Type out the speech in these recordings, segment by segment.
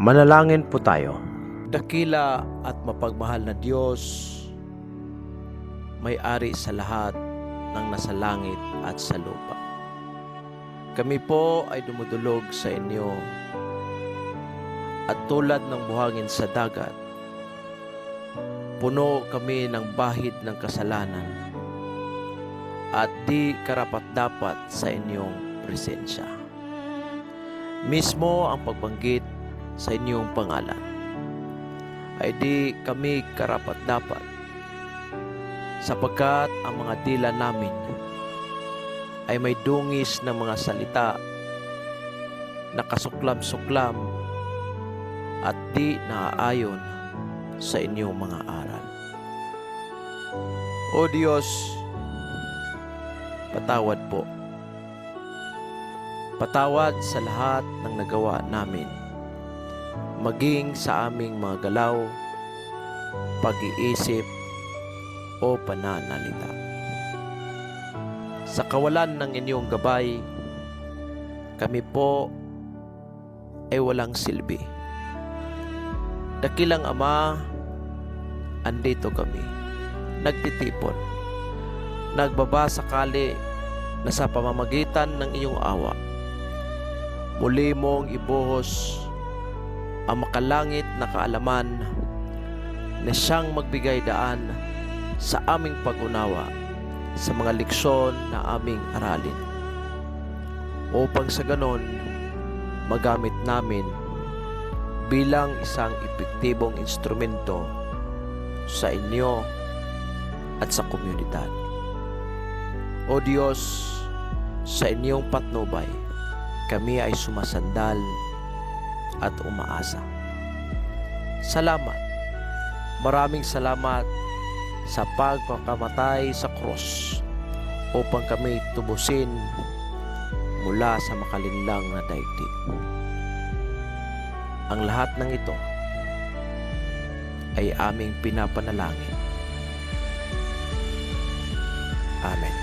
Manalangin po tayo. Dakila at mapagmahal na Diyos, may-ari sa lahat ng nasa langit at sa lupa. Kami po ay dumudulog sa inyo at tulad ng buhangin sa dagat, puno kami ng bahid ng kasalanan at di karapat-dapat sa inyong presensya. Mismo ang pagbanggit sa inyong pangalan ay di kami karapat-dapat, sapagkat ang mga dila namin ay may dungis ng mga salita na kasuklam-suklam at di naaayon sa inyong mga aral. O Diyos, patawad po. Patawad sa lahat ng nagawa namin, maging sa aming mga galaw, pag-iisip o pananalita. Sa kawalan ng inyong gabay, kami po ay walang silbi. Dakilang Ama, andito kami, nagtitipon, nagbabasakali na sa pamamagitan ng iyong awa, muli mong ibuhos ang makalangit na kaalaman na siyang magbigay daan sa aming pag-unawa sa mga leksyon na aming aralin, upang sa ganon magamit namin bilang isang epektibong instrumento sa inyo at sa komunidad. O Diyos, sa inyong patnubay, kami ay sumasandal at umaasa. Salamat. Maraming salamat sa pagpakamatay sa krus upang kami tubusin mula sa makalinlang na daigdig. Ang lahat ng ito ay aming pinapanalangin. Amen.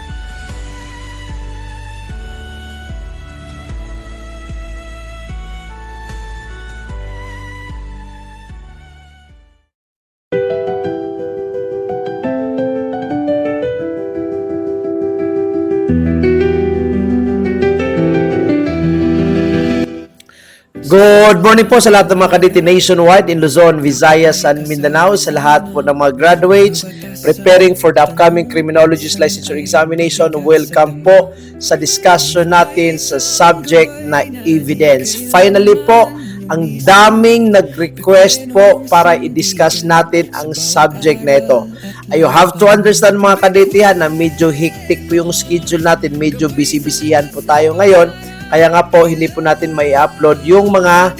Good morning po sa lahat ng mga kaditi nationwide in Luzon, Visayas, and Mindanao, sa lahat po ng mga graduates preparing for the upcoming Criminologist Licensure Examination. Welcome po sa discussion natin sa subject na evidence. Finally po, ang daming nag-request po para i-discuss natin ang subject na ito. You have to understand mga kaditihan na medyo hectic po yung schedule natin, medyo busy-busyhan po tayo ngayon. Kaya nga po, hindi po natin may upload yung mga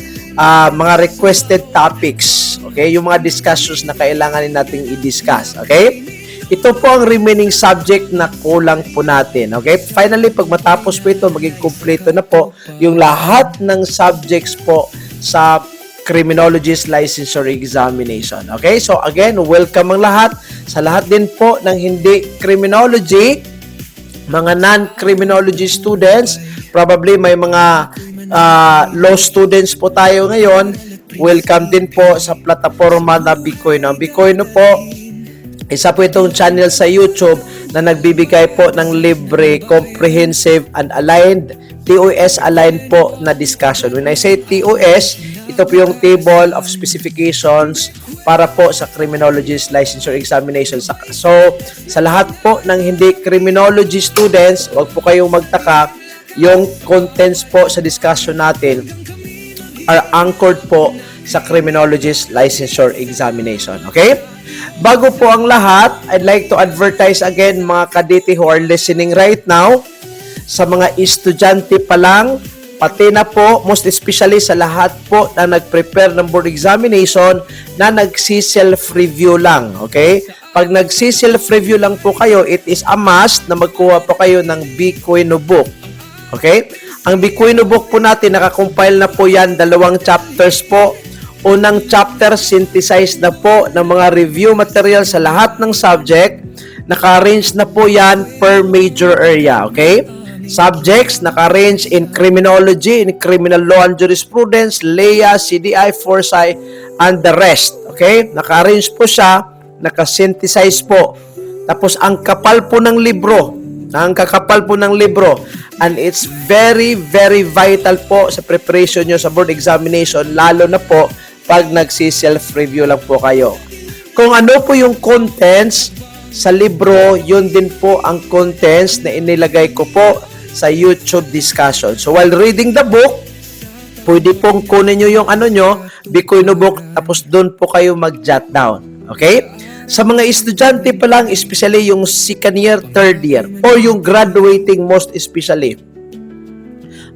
requested topics. Okay? Yung mga discussions na kailangan nating i-discuss. Okay? Ito po ang remaining subject na kulang po natin. Okay? Finally, pag matapos po ito, maging kompleto na po yung lahat ng subjects po sa Criminologist Licensure Examination. Okay? So again, welcome ang lahat. Sa lahat din po ng hindi criminology, mga non-criminology students, probably may mga law students po tayo ngayon, welcome din po sa plataforma na Bikoyno. Ang Bikoyno po, isa po itong channel sa YouTube na nagbibigay po ng libre, comprehensive, and aligned, TOS aligned po na discussion. When I say TOS, ito po yung Table of Specifications para po sa Criminologist Licensure Examination. So, sa lahat po ng hindi criminology students, huwag po kayong magtaka, yung contents po sa discussion natin are anchored po sa Criminologist Licensure Examination. Okay? Bago po ang lahat, I'd like to advertise again mga kaditi who are listening right now, sa mga estudyante pa lang, pati na po, most especially sa lahat po na nag-prepare ng board examination na nagsi-self-review lang. Okay? Pag nagsi-self-review lang po kayo, it is a must na magkuha po kayo ng Bikoyno book. Okay? Ang Bikoyno book po natin, nakakompile na po yan, 2 chapters po. Unang chapter, synthesize na po ng mga review material sa lahat ng subject. Naka-arrange na po yan per major area. Okay? Subjects, naka-arrange in criminology, in criminal law and jurisprudence, LEA, CDI, Forsyth, and the rest. Okay? Naka-arrange po siya, naka-synthesize po. Tapos, ang kapal po ng libro, ang kakapal po ng libro, and it's very, very vital po sa preparation nyo sa board examination, lalo na po pag nagsi-self-review lang po kayo. Kung ano po yung contents sa libro, yun din po ang contents na inilagay ko po sa YouTube discussion. So, while reading the book, pwede pong kunin nyo yung ano nyo, Bikoy no book, tapos doon po kayo mag-jot down. Okay? Sa mga estudyante pa lang, especially yung second year, third year, or yung graduating most especially,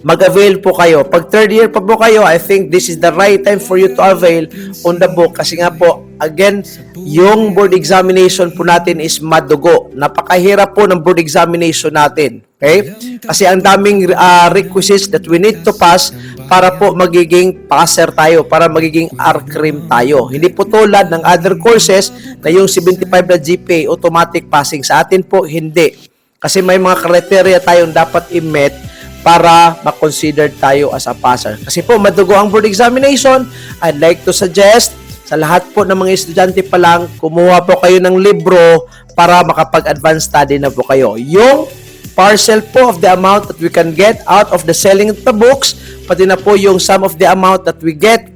mag-avail po kayo. Pag third year pa po kayo, I think this is the right time for you to avail on the book. Kasi nga po, again, yung board examination po natin is madugo. Napakahirap po ng board examination natin. Okay? Kasi ang daming requisites that we need to pass para po magiging passer tayo, para magiging R-cream tayo. Hindi po tulad ng other courses na yung 75 na GPA, automatic passing. Sa atin po, hindi. Kasi may mga criteria tayong dapat i-met para ma-consider tayo as a passer. Kasi po, madugo ang board examination. I'd like to suggest sa lahat po ng mga estudyante pa lang, kumuha po kayo ng libro para makapag-advance study na po kayo. Yung parcel po of the amount that we can get out of the selling of the books, pati na po yung sum of the amount that we get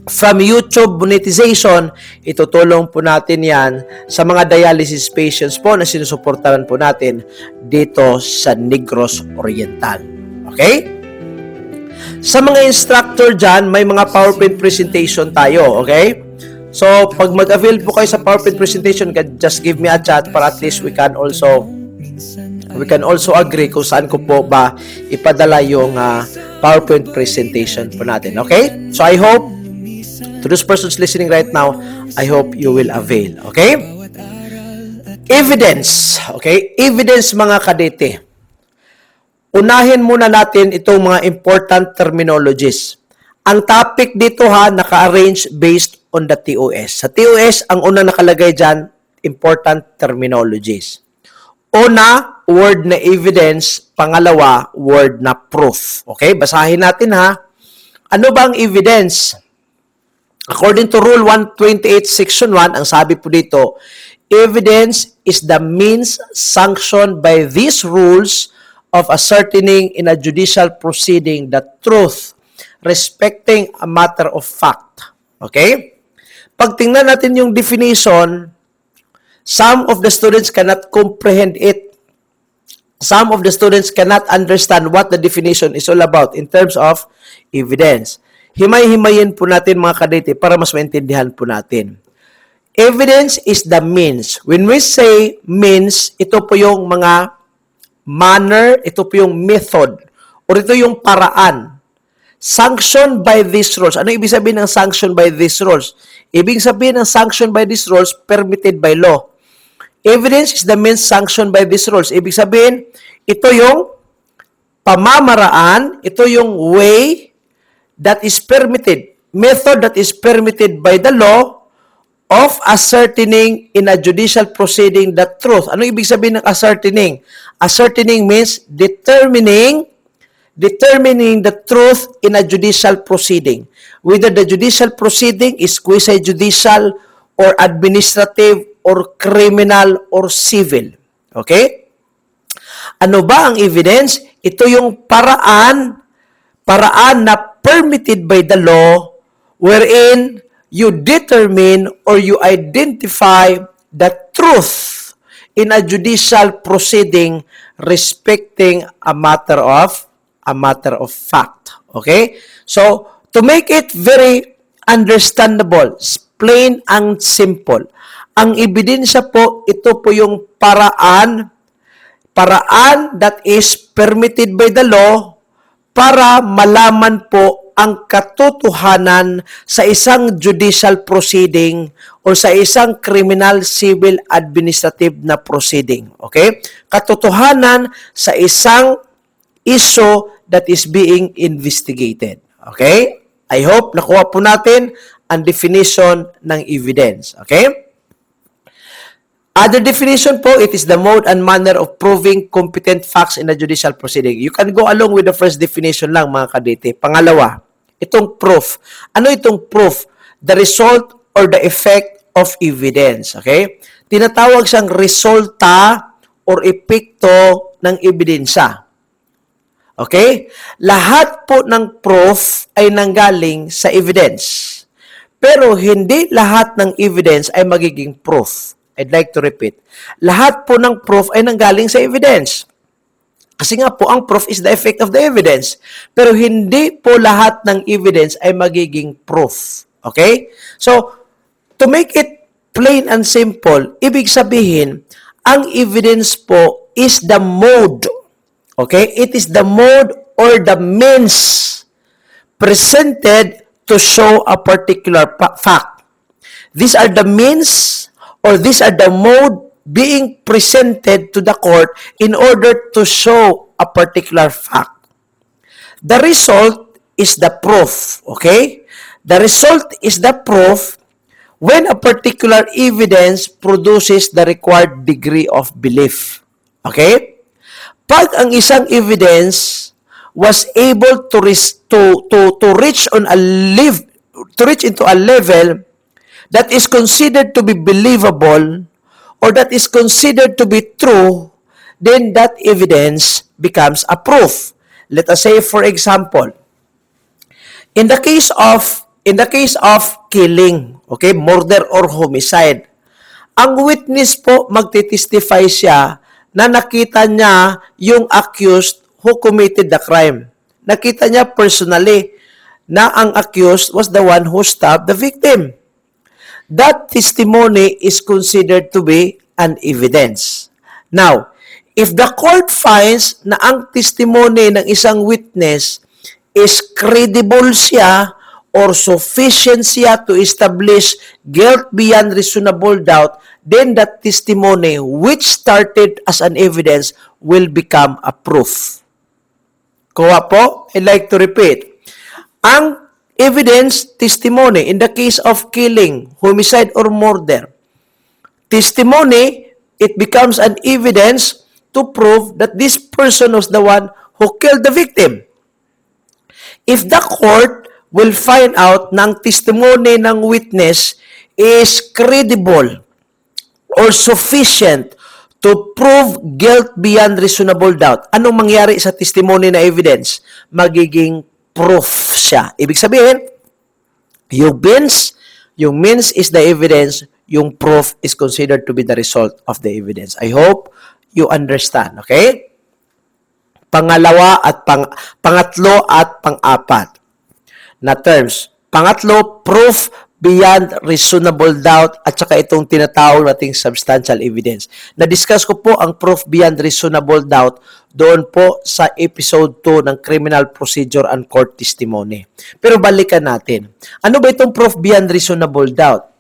from YouTube monetization, itutulong po natin yan sa mga dialysis patients po na sinusuportahan po natin dito sa Negros Oriental. Okay? Sa mga instructor dyan, may mga PowerPoint presentation tayo. Okay? So, pag mag-avail po kayo sa PowerPoint presentation, just give me a chat para at least we can also agree kung saan ko po ba ipadala yung PowerPoint presentation po natin. Okay? So, I hope to those persons listening right now, I hope you will avail. Okay? Evidence. Okay? Evidence, mga kadete. Unahin muna natin itong mga important terminologies. Ang topic dito naka-arrange based on the TOS. Sa TOS, ang una nakalagay dyan, important terminologies. Una, word na evidence. Pangalawa, word na proof. Okay? Basahin natin Ano ba ang evidence? According to Rule 128, Section 1, ang sabi po dito, evidence is the means sanctioned by these rules of ascertaining in a judicial proceeding the truth respecting a matter of fact. Okay? Pag tingnan natin yung definition, some of the students cannot comprehend it. Some of the students cannot understand what the definition is all about in terms of evidence. Himay-himayin po natin, mga kadete, para mas maintindihan po natin. Evidence is the means. When we say means, ito po yung mga manner, ito po yung method, or ito yung paraan. Sanctioned by these rules. Ano ibig sabihin ng sanctioned by these rules? Ibig sabihin ng sanctioned by these rules, permitted by law. Evidence is the means sanctioned by these rules. Ibig sabihin, ito yung pamamaraan, ito yung way that is permitted, method that is permitted by the law of ascertaining in a judicial proceeding the truth. Ano ibig sabihin ng ascertaining? Ascertaining means determining the truth in a judicial proceeding. Whether the judicial proceeding is quasi-judicial or administrative or criminal or civil. Okay? Ano ba ang evidence? Ito yung paraan na permitted by the law wherein you determine or you identify the truth in a judicial proceeding respecting a matter of fact. Okay? So, to make it very understandable, plain and simple, ang ebidensya po, ito po yung paraan that is permitted by the law para malaman po ang katotohanan sa isang judicial proceeding o sa isang criminal, civil, administrative na proceeding. Okay? Katotohanan sa isang issue that is being investigated. Okay? I hope nakuha po natin ang definition ng evidence. Okay? Other definition po, it is the mode and manner of proving competent facts in a judicial proceeding. You can go along with the first definition lang, mga kadete. Pangalawa, itong proof. Ano itong proof? The result or the effect of evidence. Okay? Tinatawag siyang resulta or epekto ng ebidensya. Okay? Lahat po ng proof ay nanggaling sa evidence. Pero hindi lahat ng evidence ay magiging proof. I'd like to repeat. Lahat po ng proof ay nanggaling sa evidence. Kasi nga po, ang proof is the effect of the evidence. Pero hindi po lahat ng evidence ay magiging proof. Okay? So, to make it plain and simple, ibig sabihin, ang evidence po is the mode. Okay? It is the mode or the means presented to show a particular fact. These are the means or these are the mode being presented to the court in order to show a particular fact. The result is the proof, okay? The result is the proof when a particular evidence produces the required degree of belief. Okay? Pag ang isang evidence was able to reach into a level that is considered to be believable or that is considered to be true, then that evidence becomes a proof. Let us say, for example, in the case of killing, okay, murder or homicide, ang witness po magtitestify siya na nakita niya yung accused who committed the crime. Nakita niya personally na ang accused was the one who stabbed the victim. That testimony is considered to be an evidence. Now, if the court finds na ang testimony ng isang witness is credible siya or sufficient siya to establish guilt beyond reasonable doubt, then that testimony which started as an evidence will become a proof. Kuha po, I'd like to repeat. Ang evidence, testimony, in the case of killing, homicide, or murder, testimony, it becomes an evidence to prove that this person was the one who killed the victim. If the court will find out na ang testimony ng witness is credible or sufficient to prove guilt beyond reasonable doubt, anong mangyari sa testimony na evidence? Magiging proof siya. Ibig sabihin, yung means is the evidence, yung proof is considered to be the result of the evidence. I hope you understand, okay? Pangatlo at pang-apat na terms. Pangatlo, proof beyond reasonable doubt at saka itong tinatawag nating substantial evidence. Na-discuss ko po ang proof beyond reasonable doubt doon po sa episode 2 ng Criminal Procedure and Court Testimony. Pero balikan natin. Ano ba itong proof beyond reasonable doubt?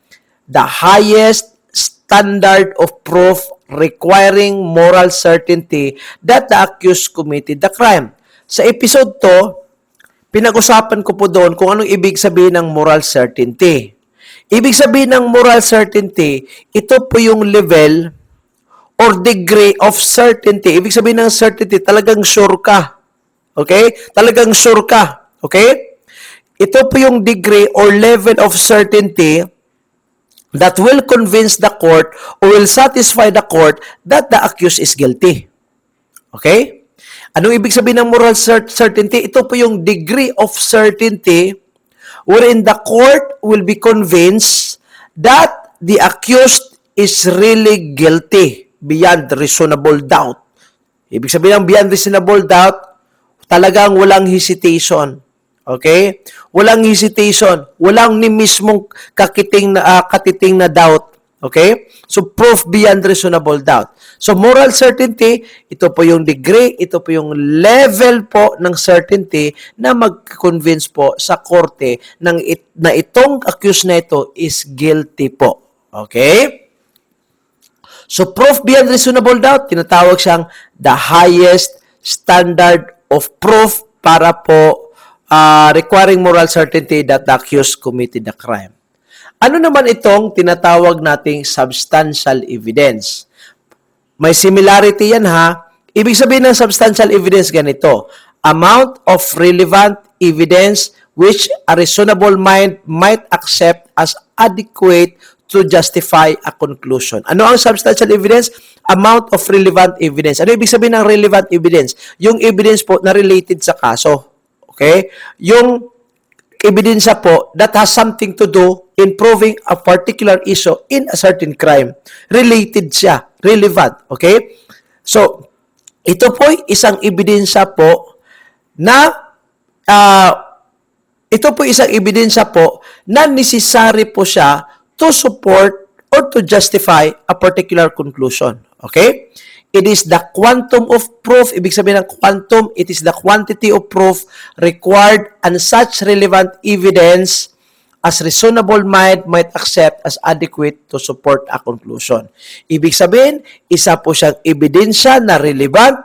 The highest standard of proof requiring moral certainty that the accused committed the crime. Sa episode 2, pinag-usapan ko po doon kung anong ibig sabihin ng moral certainty. Ibig sabihin ng moral certainty, ito po yung level or degree of certainty. Ibig sabihin ng certainty, talagang sure ka. Okay? Talagang sure ka. Okay? Ito po yung degree or level of certainty that will convince the court or will satisfy the court that the accused is guilty. Okay? Anong ibig sabihin ng moral certainty? Ito po yung degree of certainty wherein the court will be convinced that the accused is really guilty beyond reasonable doubt. Ibig sabihin ng beyond reasonable doubt, talagang walang hesitation. Okay? Walang hesitation. Walang ni mismong katiting na doubt. Okay? So, proof beyond reasonable doubt. So, moral certainty, ito po yung degree, ito po yung level po ng certainty na mag-convince po sa korte na itong accused na ito is guilty po. Okay? So, proof beyond reasonable doubt, tinatawag siyang the highest standard of proof para po requiring moral certainty that the accused committed the crime. Ano naman itong tinatawag nating substantial evidence? May similarity yan ha. Ibig sabihin ng substantial evidence ganito, amount of relevant evidence which a reasonable mind might accept as adequate to justify a conclusion. Ano ang substantial evidence? Amount of relevant evidence. Ano ibig sabihin ng relevant evidence? Yung evidence po na related sa kaso. Okay? Yung ebidensya po that has something to do in proving a particular issue in a certain crime. Related siya. Relevant. Okay? So, ito po ay isang ebidensya po na necessary po siya to support or to justify a particular conclusion. Okay? It is the quantum of proof. Ibig sabihin ng quantum, it is the quantity of proof required and such relevant evidence as reasonable mind might accept as adequate to support a conclusion. Ibig sabihin, isa po siyang ebidensya na relevant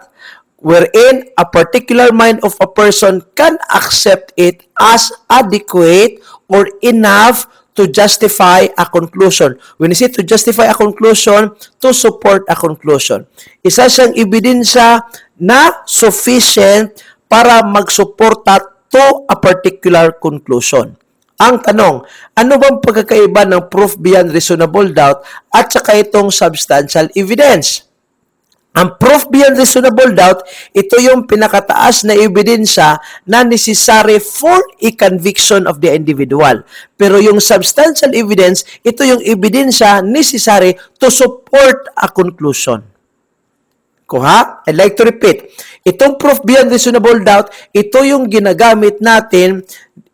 wherein a particular mind of a person can accept it as adequate or enough to justify a conclusion. When you say to justify a conclusion, to support a conclusion. Isa siyang ebidensya na sufficient para magsuporta to a particular conclusion. Ang tanong, ano bang pagkakaiba ng proof beyond reasonable doubt at saka itong substantial evidence? Ang proof beyond reasonable doubt, ito yung pinakataas na ebidensya na necessary for a conviction of the individual. Pero yung substantial evidence, ito yung ebidensya necessary to support a conclusion. Kuha? I'd like to repeat. Itong proof beyond reasonable doubt, ito yung ginagamit natin,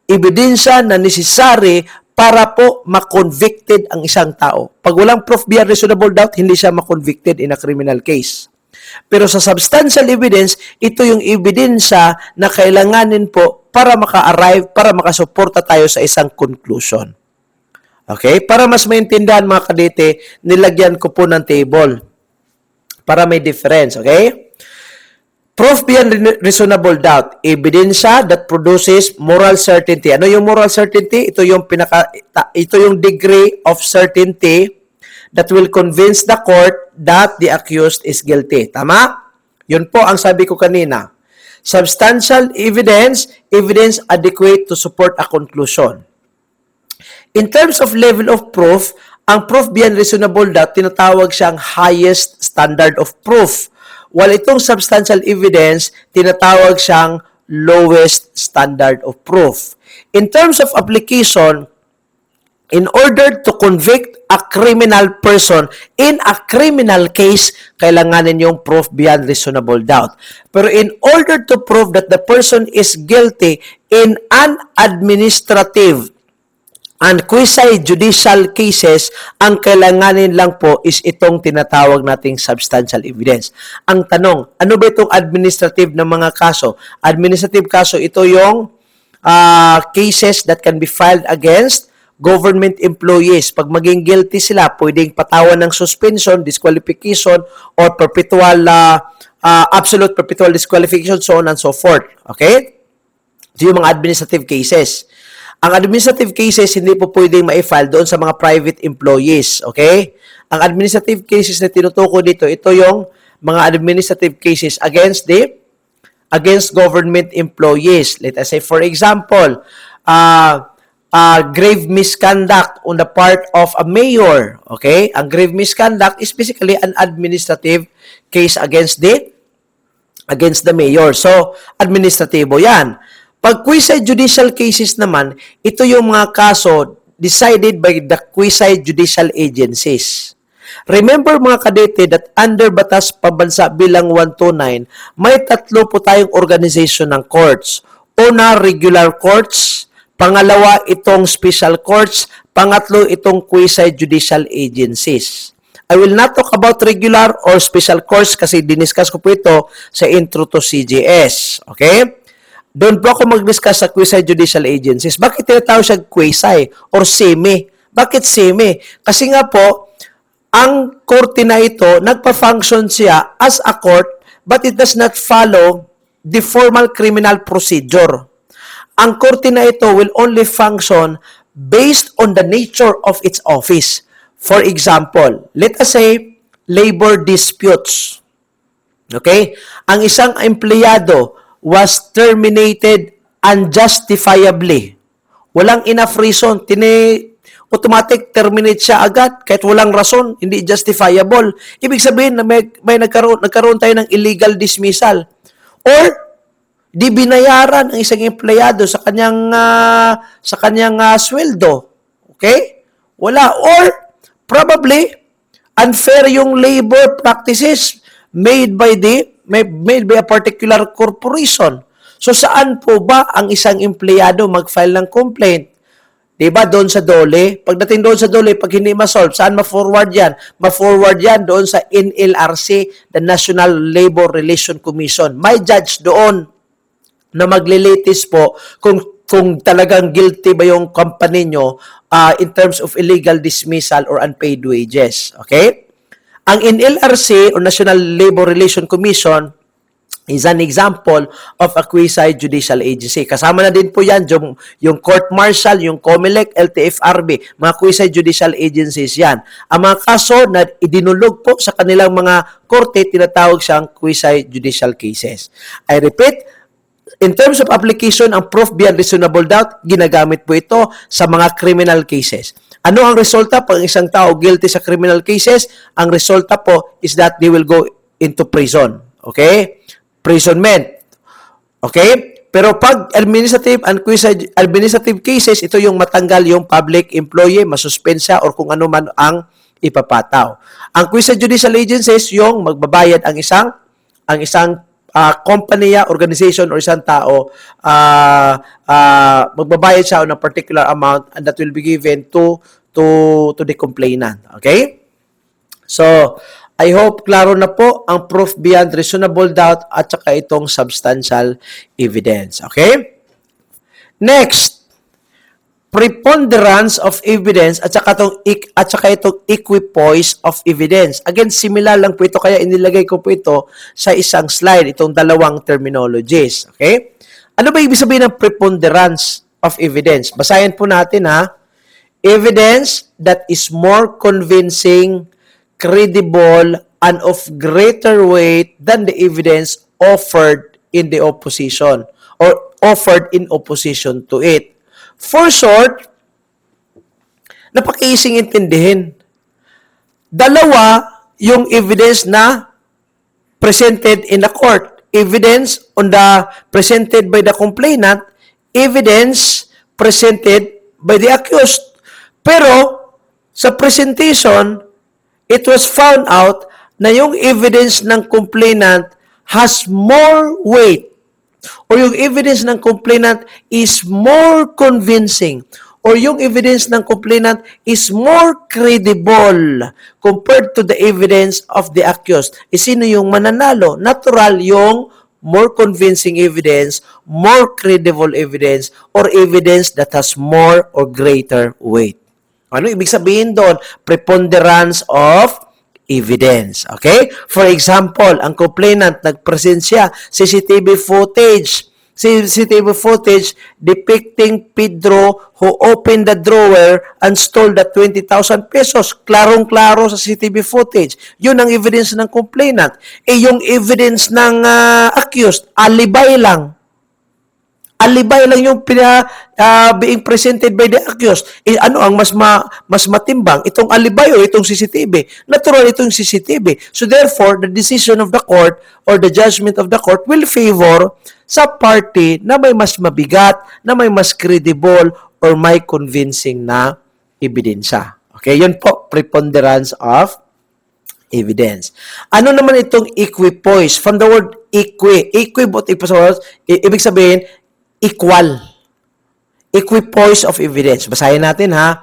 ebidensya na necessary para po ma-convicted ang isang tao. Pag walang proof beyond reasonable doubt, hindi siya ma-convicted in a criminal case. Pero sa substantial evidence, ito yung ebidensya na kailanganin po para maka-arrive, para makasuporta tayo sa isang conclusion. Okay? Para mas maintindihan mga kadete, nilagyan ko po ng table para may difference. Okay? Proof beyond reasonable doubt, ebidensya that produces moral certainty. Ano yung moral certainty? Ito yung degree of certainty that will convince the court that the accused is guilty. Tama? Yun po ang sabi ko kanina. Substantial evidence, evidence adequate to support a conclusion. In terms of level of proof, ang proof beyond reasonable doubt, tinatawag siyang highest standard of proof. While itong substantial evidence, tinatawag siyang lowest standard of proof. In terms of application, in order to convict a criminal person in a criminal case, kailanganin yung proof beyond reasonable doubt. Pero in order to prove that the person is guilty in an administrative and quasi-judicial cases, ang kailanganin lang po is itong tinatawag nating substantial evidence. Ang tanong, ano ba itong administrative na mga kaso? Administrative kaso, ito yung cases that can be filed against government employees. Pag maging guilty sila, pwedeng patawan ng suspension, disqualification, or perpetual, absolute perpetual disqualification, so on and so forth. Okay? Ito yung mga administrative cases. Ang administrative cases, hindi po pwedeng ma-file doon sa mga private employees. Okay? Ang administrative cases na tinutukoy dito, ito yung mga administrative cases against government employees. Let us say, for example, grave misconduct on the part of a mayor. Okay? Ang grave misconduct is basically an administrative case against the mayor. So, administratibo yan. Pag quasi-judicial cases naman, ito yung mga kaso decided by the quasi-judicial agencies. Remember mga kadete that under Batas Pambansa Bilang 129, may tatlo po tayong organization ng courts. Una, regular courts. Pangalawa, itong special courts. Pangatlo, itong quasi-judicial agencies. I will not talk about regular or special courts kasi diniscuss ko po ito sa intro to CJS. Okay? Doon po ako mag-discuss sa quasi-judicial agencies. Bakit tinatawag siya quasi or semi? Bakit semi? Kasi nga po, ang korte na ito, nagpa-function siya as a court, but it does not follow the formal criminal procedure. Ang korte na ito will only function based on the nature of its office. For example, let us say labor disputes. Okay? Ang isang empleyado was terminated unjustifiably. Walang enough reason. Automatic terminate siya agad kahit walang rason, hindi justifiable. Ibig sabihin na may nagkaroon tayo ng illegal dismissal. Or di binayaran ang isang empleyado sa kanyang sweldo. Okay? Wala. Or probably unfair yung labor practices made by a particular corporation. So saan po ba ang isang empleyado mag-file ng complaint? Diba? Doon sa DOLE. Pagdating doon sa DOLE, pag hindi ma-solve, saan ma-forward yan? Ma-forward yan doon sa NLRC, the National Labor Relations Commission. May judge doon na maglilitis po kung talagang guilty ba yung company nyo in terms of illegal dismissal or unpaid wages. Okay? Ang NLRC or National Labor Relations Commission is an example of a quasi-judicial agency. Kasama na din po yan yung court martial, yung COMELEC, LTFRB, mga quasi-judicial agencies yan. Ang mga kaso na idinulog po sa kanilang mga korte, tinatawag siyang quasi-judicial cases. I repeat, in terms of application, ang proof beyond reasonable doubt, ginagamit po ito sa mga criminal cases. Ano ang resulta pag isang tao guilty sa criminal cases? Ang resulta po is that they will go into prison. Okay? Imprisonment. Okay? Pero pag administrative and quasi-administrative cases, ito yung matanggal yung public employee, masuspensya or kung ano man ang ipapataw. Ang quasi-judicial agencies, yung magbabayad ang isang company, organization, or isang tao, magbabayad siya on a particular amount and that will be given to the complainant. Okay? So, I hope klaro na po ang proof beyond reasonable doubt at saka itong substantial evidence. Okay? Next, preponderance of evidence at saka itong equipoise of evidence. Again, similar lang po ito kaya inilagay ko po ito sa isang slide, itong dalawang terminologies. Okay? Ano ba ibig sabihin ng preponderance of evidence? Basahin po natin ha. Evidence that is more convincing, credible, and of greater weight than the evidence offered in the opposition or offered in opposition to it. For short, napaka-easy intindihin. Dalawa yung evidence na presented in the court. Evidence presented by the complainant, evidence presented by the accused. Pero, sa presentation, it was found out na yung evidence ng complainant has more weight or yung evidence ng complainant is more convincing or yung evidence ng complainant is more credible compared to the evidence of the accused. Sino yung mananalo? Natural yung more convincing evidence, more credible evidence, or evidence that has more or greater weight. Ano ibig sabihin doon? Preponderance of evidence. Okay? For example, ang complainant nagpresent siya CCTV footage depicting Pedro who opened the drawer and stole the 20,000 pesos. Klarong-klaro sa CCTV footage. Yun ang evidence ng complainant. Yung evidence ng accused, alibay lang. Alibay lang yung being presented by the accused. Ano ang mas matimbang? Itong alibay o itong CCTV? Natural itong CCTV. So therefore, the decision of the court or the judgment of the court will favor sa party na may mas mabigat, na may mas credible, or may convincing na ebidensya. Okay, yun po, preponderance of evidence. Ano naman itong equipoise? From the word ibig sabihin, equal. Equipoise of evidence. Basahin natin ha.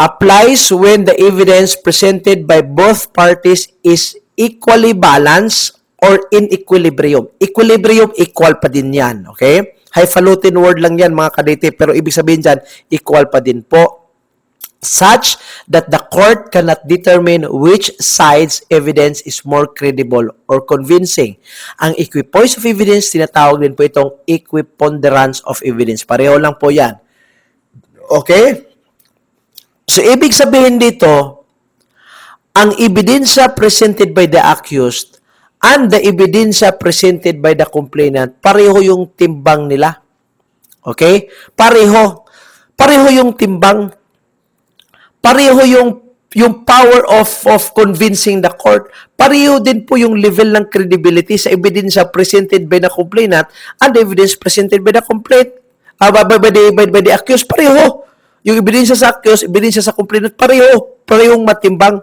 Applies when the evidence presented by both parties is equally balanced or in equilibrium. Equilibrium, equal pa din yan. Okay? Highfalutin word lang yan mga kadete, pero ibig sabihin dyan, equal pa din po. Such that the court cannot determine which side's evidence is more credible or convincing. Ang equipoise of evidence, tinatawag din po itong equiponderance of evidence. Pareho lang po yan. Okay? So, ibig sabihin dito, ang ebidensya presented by the accused and the ebidensya presented by the complainant, pareho yung timbang nila. Okay? Pareho. Pareho yung timbang. Pareho yung power of convincing the court. Pareho din po yung level ng credibility sa ebidensya presented by the complainant and the evidence presented by the by the accused. Pareho. Yung ebidensya sa accused, ebidensya sa complainant, pareho. Parehong matimbang.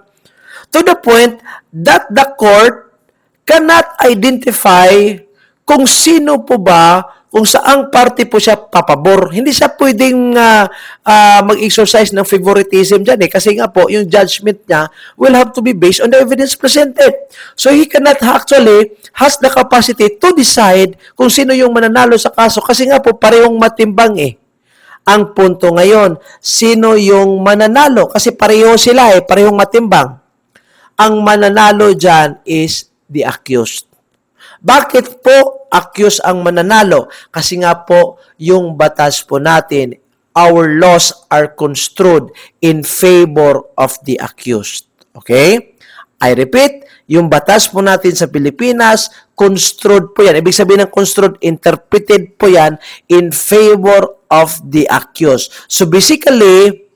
To the point that the court cannot identify kung sino po ba, kung saang party po siya papabor. Hindi siya pwedeng mag-exercise ng favoritism dyan kasi nga po, yung judgment niya will have to be based on the evidence presented. So he cannot actually has the capacity to decide kung sino yung mananalo sa kaso kasi nga po parehong matimbang eh. Ang punto ngayon, sino yung mananalo? Kasi pareho sila parehong matimbang. Ang mananalo dyan is the accused. Bakit po accused ang mananalo? Kasi nga po, yung batas po natin, our laws are construed in favor of the accused. Okay? I repeat, yung batas po natin sa Pilipinas, construed po yan. Ibig sabihin ng construed, interpreted po yan in favor of the accused. So basically,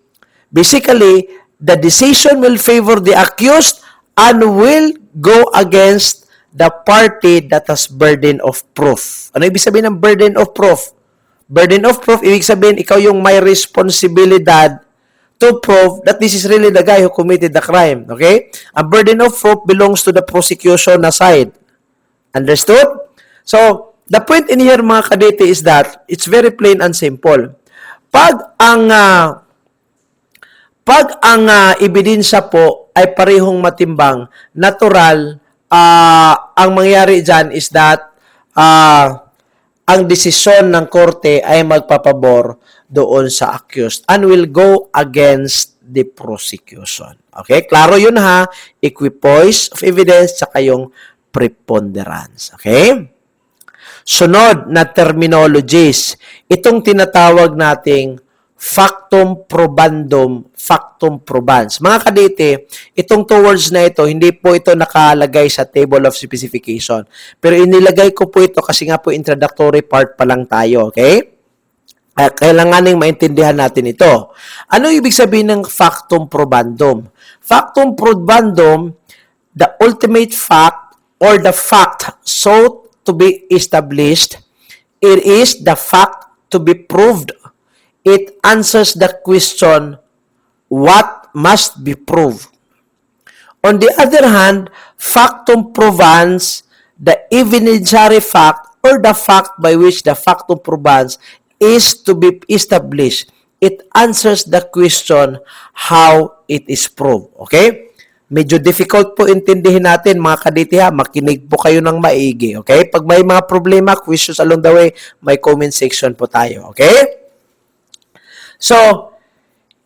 the decision will favor the accused and will go against the party that has burden of proof. Ano ibig sabihin ng burden of proof? Burden of proof, ibig sabihin, ikaw yung may responsibilidad to prove that this is really the guy who committed the crime. Okay? A burden of proof belongs to the prosecution side. Understood? So, the point in here, mga kadete, is that it's very plain and simple. Pag ang ebidensya po ay parehong matimbang, natural, ang mangyayari dyan is that ang desisyon ng korte ay magpapabor doon sa accused and will go against the prosecution. Okay? Klaro yun ha. Equipoise of evidence saka yung preponderance. Okay? Sunod na terminologies. Itong tinatawag nating factum probandum, factum probans. Mga kadete, itong two words na ito, hindi po ito nakalagay sa table of specification. Pero inilagay ko po ito kasi nga po introductory part pa lang tayo, okay? Kailanganing maintindihan natin ito. Ano ibig sabihin ng factum probandum? Factum probandum, the ultimate fact or the fact sought to be established, it is the fact to be proved. It answers the question, what must be proved? On the other hand, factum probans, the evidentiary fact or the fact by which the factum probans is to be established. It answers the question, how it is proved. Okay? Medyo difficult po intindihin natin, mga kadete ha. Makinig po kayo ng maigi. Okay? Pag may mga problema, questions along the way, may comment section po tayo. Okay? So,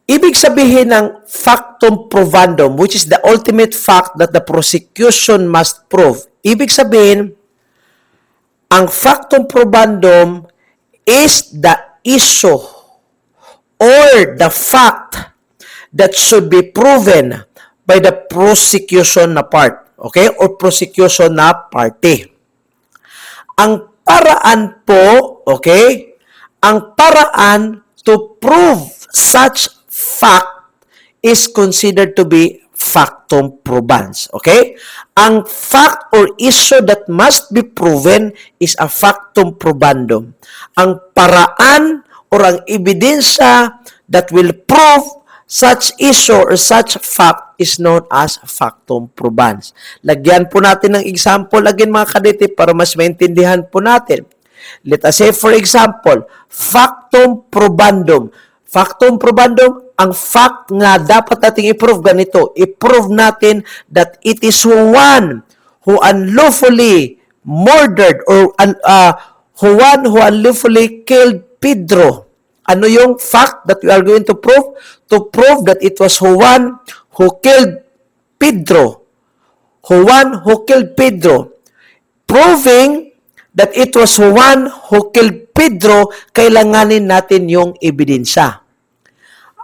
ibig sabihin ng factum probandum, which is the ultimate fact that the prosecution must prove. Ibig sabihin, ang factum probandum is the issue or the fact that should be proven by the prosecution na part. Okay? Or prosecution na party. Ang paraan po, okay? Ang paraan to prove such fact is considered to be factum probans. Okay? Ang fact or issue that must be proven is a factum probandum. Ang paraan or ang ebidensya that will prove such issue or such fact is known as factum probans. Lagyan po natin ng example again mga kadete para mas maintindihan po natin. Let us say, for example, factum probandum. Factum probandum, ang fact nga dapat nating i-prove ganito. I-prove natin that it is one who unlawfully murdered or one who unlawfully killed Pedro. Ano yung fact that we are going to prove? To prove that it was Juan who killed Pedro. Juan who killed Pedro. Proving that it was Juan who killed Pedro, kailanganin natin yung ebidensya.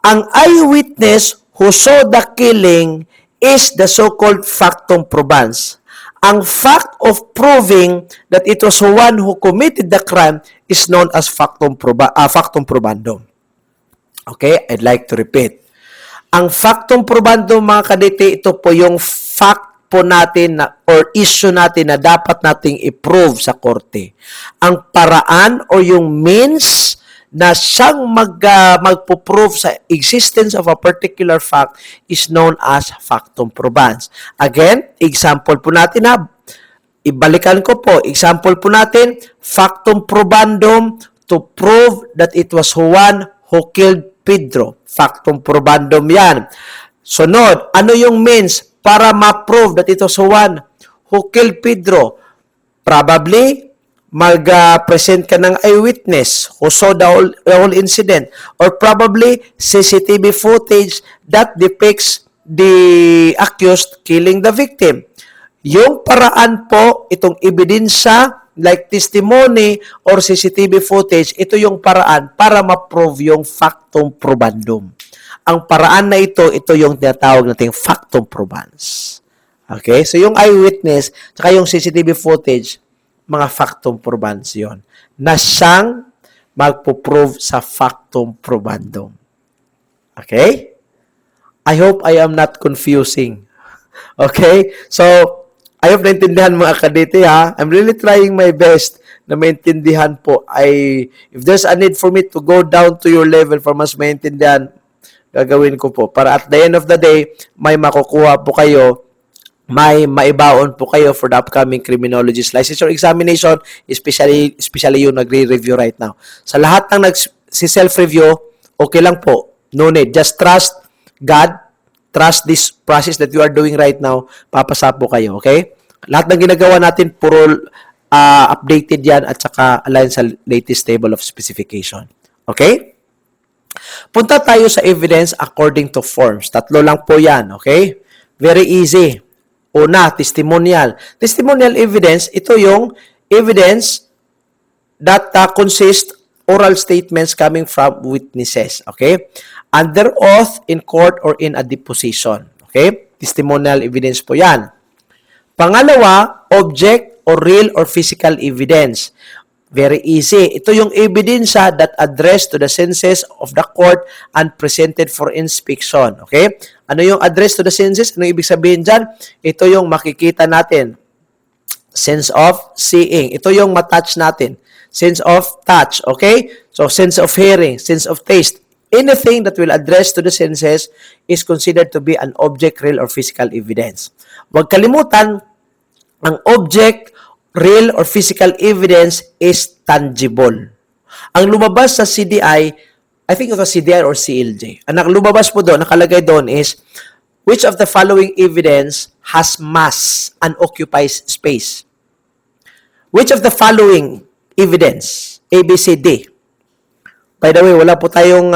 Ang eyewitness who saw the killing is the so-called factum probans. Ang fact of proving that it was one who committed the crime is known as factum probandum. Okay, I'd like to repeat. Ang factum probandum, mga kadete, ito po yung fact po natin na, or issue natin na dapat nating i-prove sa korte. Ang paraan o yung means na siyang magpo-prove sa existence of a particular fact is known as factum probans. Again, example po natin ha. Ibalikan ko po. Example po natin, factum probandum to prove that it was Juan who killed Pedro. Factum probandum yan. Sunod, ano yung means para ma-prove that it was Juan who killed Pedro? Probably, mag-present ka ng eyewitness who saw the whole incident, or probably CCTV footage that depicts the accused killing the victim. Yung paraan po, itong ebidensya like testimony or CCTV footage, ito yung paraan para ma-prove yung factum probandum. Ang paraan na ito yung tinatawag nating factum probans. Okay? So yung eyewitness, saka yung CCTV footage, mga factum probans yon na siyang magpo-prove sa factum probandum. Okay? I hope I am not confusing. Okay? So, I hope naintindihan mga kadete ha. I'm really trying my best na maintindihan po. If there's a need for me to go down to your level for mas maintindihan, gagawin ko po. Para at the end of the day, may makukuha po kayo, may maibaon po kayo for the upcoming criminologist licensure examination, especially yung nagre-review right now. Sa lahat ng nag-self-review, okay lang po. No need. Just trust God. Trust this process that you are doing right now. Papasa po kayo, okay? Lahat ng ginagawa natin, puro updated yan at saka align sa latest table of specification. Okay? Punta tayo sa evidence according to forms. Tatlo lang po yan, okay? Very easy. Una, testimonial. Testimonial evidence, ito yung evidence that consists oral statements coming from witnesses. Okay? Under oath, in court, or in a deposition. Okay? Testimonial evidence po yan. Pangalawa, object or real or physical evidence. Very easy. Ito yung ebidensya that addressed to the senses of the court and presented for inspection. Okay? Ano yung address to the senses? Ano ibig sabihin dyan? Ito yung makikita natin. Sense of seeing. Ito yung matouch natin. Sense of touch. Okay? So, sense of hearing, sense of taste. Anything that will address to the senses is considered to be an object, real, or physical evidence. Huwag kalimutan, ang object, real, or physical evidence is tangible. Ang lumabas sa CDI, I think it was CDI or CLJ. Ang lumabas po doon, nakalagay doon is, which of the following evidence has mass and occupies space? Which of the following evidence? A, B, C, D. By the way, wala po tayong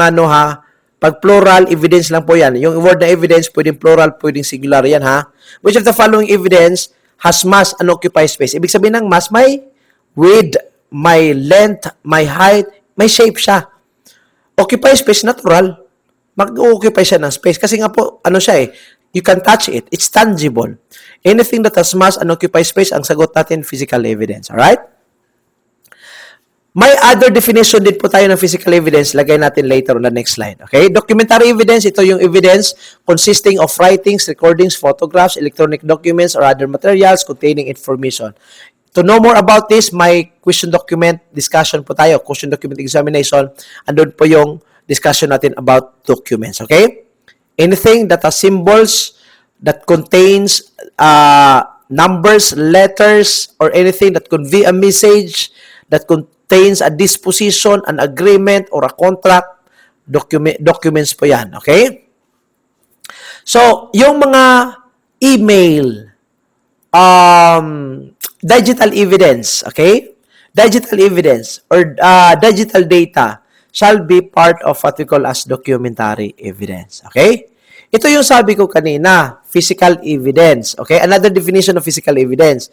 pag plural, evidence lang po yan. Yung word na evidence, pwedeng plural, pwedeng singular yan ha. Which of the following evidence has mass and occupies space? Ibig sabihin ng mass, may width, may length, may height, may shape siya. Occupy space, natural. Mag-occupy siya ng space. Kasi nga po, you can touch it. It's tangible. Anything that has mass and occupies space, ang sagot natin, physical evidence. Alright? May other definition din po tayo ng physical evidence. Lagay natin later on the next slide. Okay? Documentary evidence, ito yung evidence consisting of writings, recordings, photographs, electronic documents, or other materials containing information. To know more about this, may question document discussion po tayo. Question document examination. Andun po yung discussion natin about documents. Okay? Anything that has symbols, that contains numbers, letters, or anything that convey a message, that contains a disposition, an agreement, or a contract, documents po yan. Okay? So, yung mga email, digital evidence, okay? Digital evidence or digital data shall be part of what we call as documentary evidence. Okay? Ito yung sabi ko kanina, physical evidence. Okay? Another definition of physical evidence.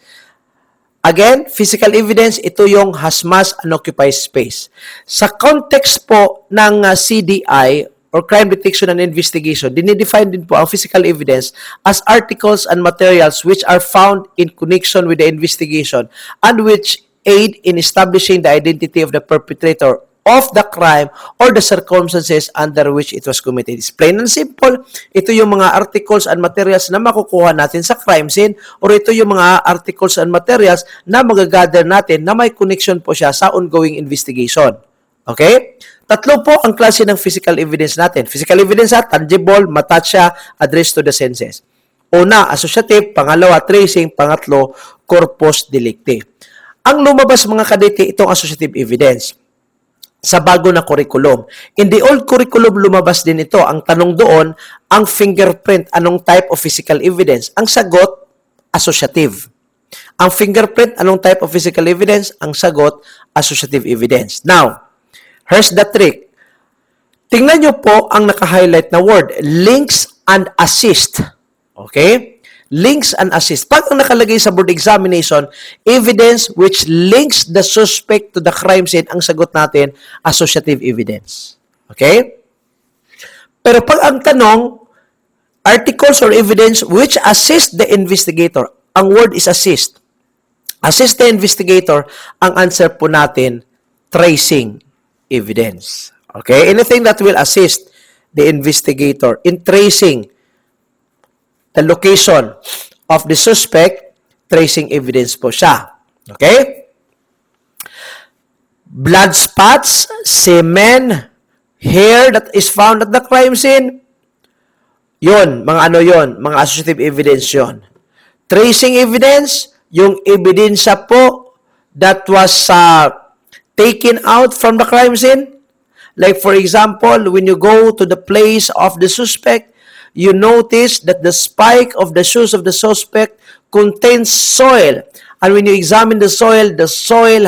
Again, physical evidence, ito yung has mass and occupies space. Sa context po ng CDI or crime detection and investigation, dinidefine din po ang physical evidence as articles and materials which are found in connection with the investigation and which aid in establishing the identity of the perpetrator of the crime or the circumstances under which it was committed. It's plain and simple. Ito yung mga articles and materials na makukuha natin sa crime scene or ito yung mga articles and materials na magagather natin na may connection po siya sa ongoing investigation. Okay? Tatlo po ang klase ng physical evidence natin. Physical evidence tangible, matouch siya, addressed to the senses. Una, associative. Pangalawa, tracing. Pangatlo, corpus delicti. Ang lumabas mga kadete, itong associative evidence sa bago na curriculum. In the old curriculum, lumabas din ito. Ang tanong doon, ang fingerprint, anong type of physical evidence? Ang sagot, associative. Ang fingerprint, anong type of physical evidence? Ang sagot, associative evidence. Now, here's the trick. Tingnan nyo po ang naka-highlight na word, links and assist. Okay? Links and assist. Pag ang nakalagay sa board examination, evidence which links the suspect to the crime scene, ang sagot natin, associative evidence. Okay? Pero pag ang tanong, articles or evidence which assist the investigator, ang word is assist. Assist the investigator, ang answer po natin, tracing evidence. Okay? Anything that will assist the investigator in tracing the location of the suspect, tracing evidence po siya. Okay? Blood spots, semen, hair that is found at the crime scene, yun, mga associative evidence yun. Tracing evidence, yung ebidensya po that was taken out from the crime scene. Like for example, when you go to the place of the suspect, you notice that the spike of the shoes of the suspect contains soil. And when you examine the soil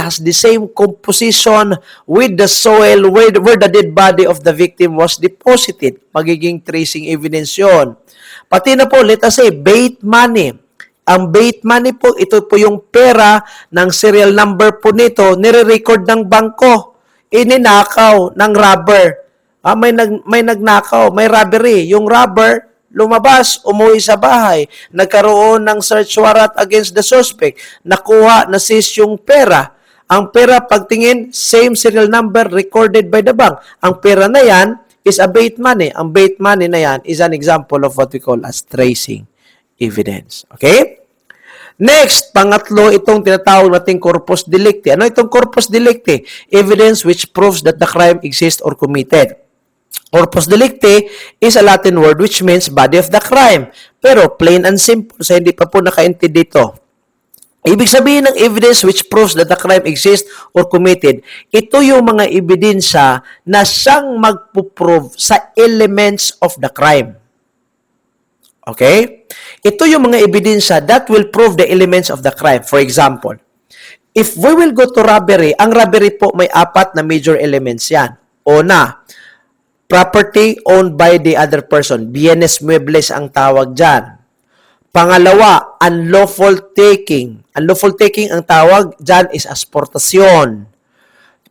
has the same composition with the soil where the dead body of the victim was deposited. Magiging tracing evidence yun. Pati na po, let us say, bait money. Ang bait money po, ito po yung pera ng serial number po nito, nire-record ng bangko. Ininakaw ng robber. May nagnakaw, may robbery. Yung robber, lumabas, umuwi sa bahay. Nagkaroon ng search warrant against the suspect. Nakuha, na-seize yung pera. Ang pera, pagtingin, same serial number recorded by the bank. Ang pera na yan is a bait money. Ang bait money na yan is an example of what we call as tracing evidence. Okay? Next, pangatlo, itong tinatawag nating corpus delicti. Ano itong corpus delicti? Evidence which proves that the crime exists or committed. Corpus delicti is a Latin word which means body of the crime. Pero plain and simple, sa hindi pa po nakaintindi dito. Ibig sabihin ng evidence which proves that the crime exists or committed, ito yung mga ebidensya na siyang magpuprove sa elements of the crime. Okay? Ito yung mga ebidensya that will prove the elements of the crime. For example, if we will go to robbery, ang robbery po may 4 na major elements yan. Una, property owned by the other person. Bienes muebles ang tawag dyan. Pangalawa, unlawful taking. Unlawful taking ang tawag dyan is asportasyon.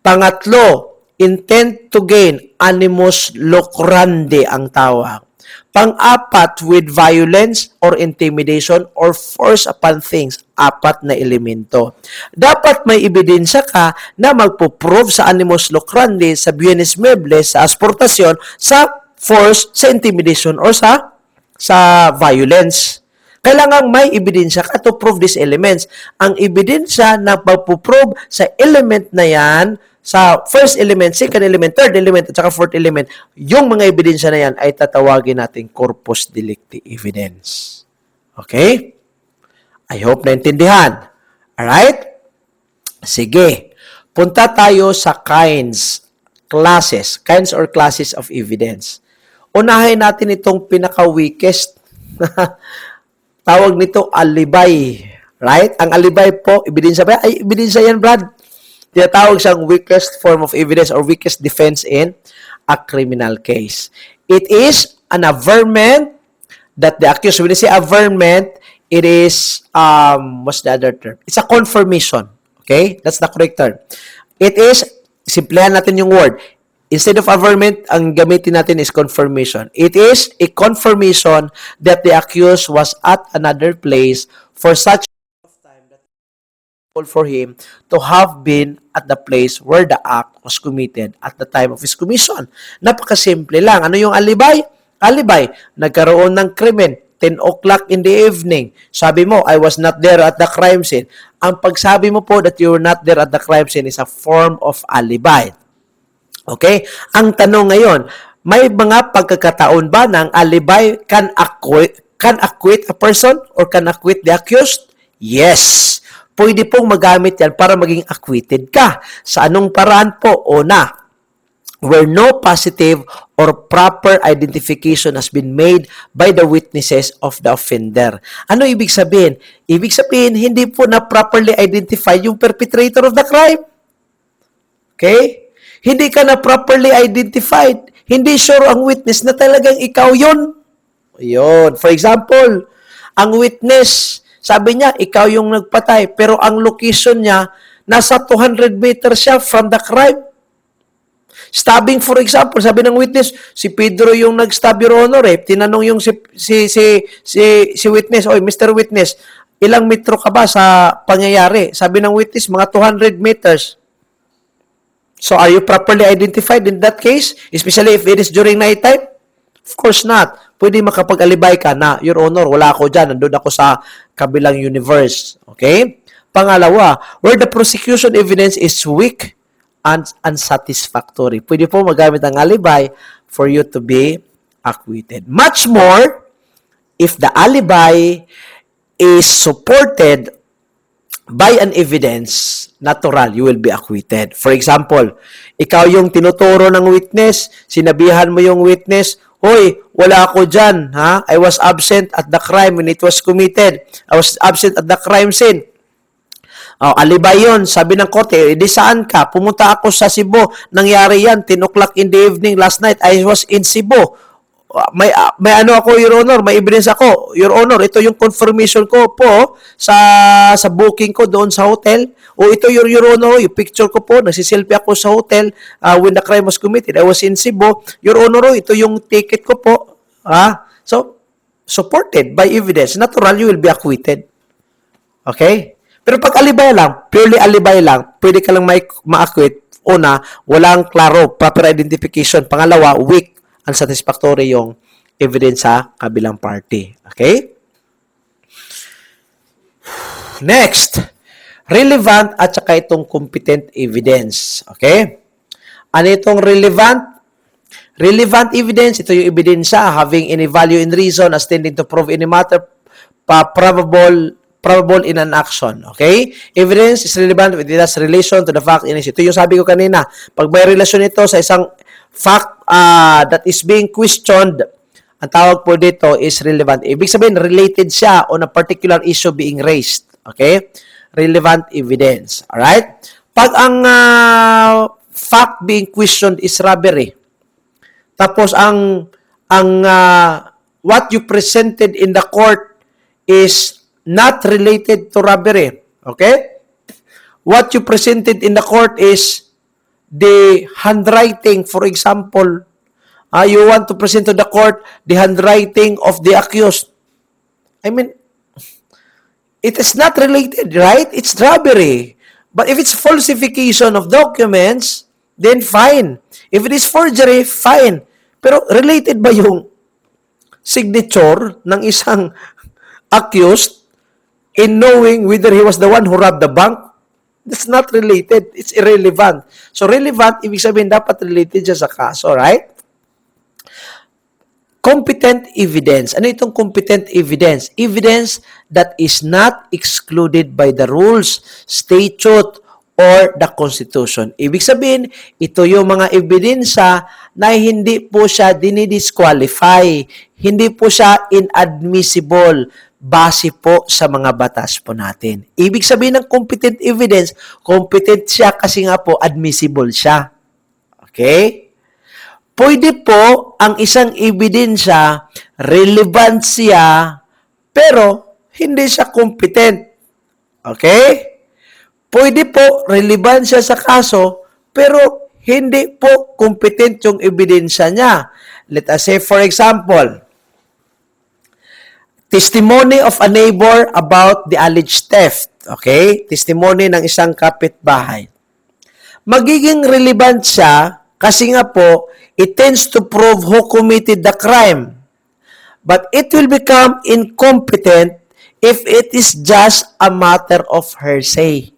Pangatlo, intent to gain. Animus lucrandi ang tawag. Pang-apat, with violence or intimidation or force upon things. 4 na elemento. Dapat may ebidensya ka na magpo-prove sa animus lucrandi, sa bienes muebles, sa asportasyon, sa force, sa intimidation, or sa violence. Kailangan may ebidensya ka to prove these elements. Ang ebidensya na magpo-prove sa element na yan, sa first element, second element, third element, at saka fourth element, yung mga ebidensya na yan ay tatawagin natin corpus delicti evidence. Okay? I hope naintindihan. Alright? Sige. Punta tayo sa kinds or classes of evidence. Unahin natin itong pinaka-weakest. Tawag nito alibay. Right? Ang alibay po, ebidensya ba? Ay, ebidensya yan, Brad. Tinatawag siyang weakest form of evidence or weakest defense in a criminal case. It is an averment that the accused, when they say averment, it is, what's the other term? It's a confirmation. Okay? That's the correct term. It is, simplihan natin yung word. Instead of averment, ang gamitin natin is confirmation. It is a confirmation that the accused was at another place for such time that for him to have been at the place where the act was committed at the time of his commission. Napakasimple lang. Ano yung alibay? Alibay, nagkaroon ng krimen, 10 o'clock in the evening. Sabi mo, I was not there at the crime scene. Ang pagsabi mo po that you were not there at the crime scene is a form of alibi. Okay? Ang tanong ngayon, may mga pagkakataon ba ng alibay can acquit a person or can acquit the accused? Yes. Pwede pong magamit yan para maging acquitted ka. Sa anong paraan po? Una, where no positive or proper identification has been made by the witnesses of the offender. Ano ibig sabihin? Ibig sabihin, hindi po na properly identify yung perpetrator of the crime. Okay? Hindi ka na properly identified. Hindi sure ang witness na talagang ikaw yun. Yun. For example, ang witness, sabi niya, ikaw yung nagpatay, pero ang location niya, nasa 200 meters siya from the crime. Stabbing, for example, sabi ng witness, si Pedro yung nag-stab, Your Honor, eh. Tinanong yung si witness, oy, Mr. Witness, ilang metro ka ba sa pangyayari? Sabi ng witness, mga 200 meters. So, are you properly identified in that case? Especially if it is during night time? Of course not. Pwede makapag-alibay ka na, Your Honor, wala ako dyan. Nandun ako sa kabilang universe. Okay? Pangalawa, where the prosecution evidence is weak and unsatisfactory. Pwede po magamit ang alibay for you to be acquitted. Much more, if the alibi is supported by an evidence, natural, you will be acquitted. For example, ikaw yung tinuturo ng witness, sinabihan mo yung witness, hoy, wala ako dyan, ha? I was absent at the crime when it was committed. I was absent at the crime scene. Alibay yun. Sabi ng korte, di saan ka? Pumunta ako sa Cebu. Nangyari yan, 10 o'clock in the evening last night. I was in Cebu. May ano ako, Your Honor, may evidence ako. Your Honor, ito yung confirmation ko po sa booking ko doon sa hotel. O ito Your Honor, yung picture ko po, nagsiselfie ako sa hotel when the crime was committed. I was in Cebu. Your Honor, ito yung ticket ko po. So, supported by evidence. Natural, you will be acquitted. Okay? Pero pag alibay lang, purely alibay lang, pwede ka lang ma-acquit. Una, walang klaro, proper identification. Pangalawa, weak, unsatisfactory yung evidence sa kabilang party. Okay? Next, relevant at saka itong competent evidence. Okay? Ano itong relevant? Relevant evidence, ito yung ebidensya having any value in reason as tending to prove any matter probable in an action. Okay? Evidence is relevant with its relation to the fact in issue. Ito yung sabi ko kanina. Pag may relasyon ito sa isang fact that is being questioned, ang tawag po dito is relevant. Ibig sabihin, related siya on a particular issue being raised. Okay? Relevant evidence. Alright? Pag ang fact being questioned is robbery, tapos ang what you presented in the court is not related to robbery. Okay? What you presented in the court is the handwriting, for example. You want to present to the court the handwriting of the accused. I mean, it is not related, right? It's robbery. But if it's falsification of documents, then fine. If it is forgery, fine. Pero related ba yung signature ng isang accused in knowing whether he was the one who robbed the bank? That's not related. It's irrelevant. So, relevant, ibig sabihin, dapat related siya sa kaso, right? Competent evidence. Ano itong competent evidence? Evidence that is not excluded by the rules, statute, or the Constitution. Ibig sabihin, ito yung mga ebidensya na hindi po siya dinidisqualify. Hindi po siya inadmissible base po sa mga batas po natin. Ibig sabihin ng competent evidence, competent siya kasi nga po admissible siya. Okay? Pwede po ang isang ebidensya, relevant siya, pero hindi siya competent. Okay? Pwede po, relevant siya sa kaso, pero hindi po competent yung ebidensya niya. Let us say, for example, testimony of a neighbor about the alleged theft. Okay? Testimony ng isang kapitbahay. Magiging relevant siya kasi nga po, it tends to prove who committed the crime. But it will become incompetent if it is just a matter of hearsay.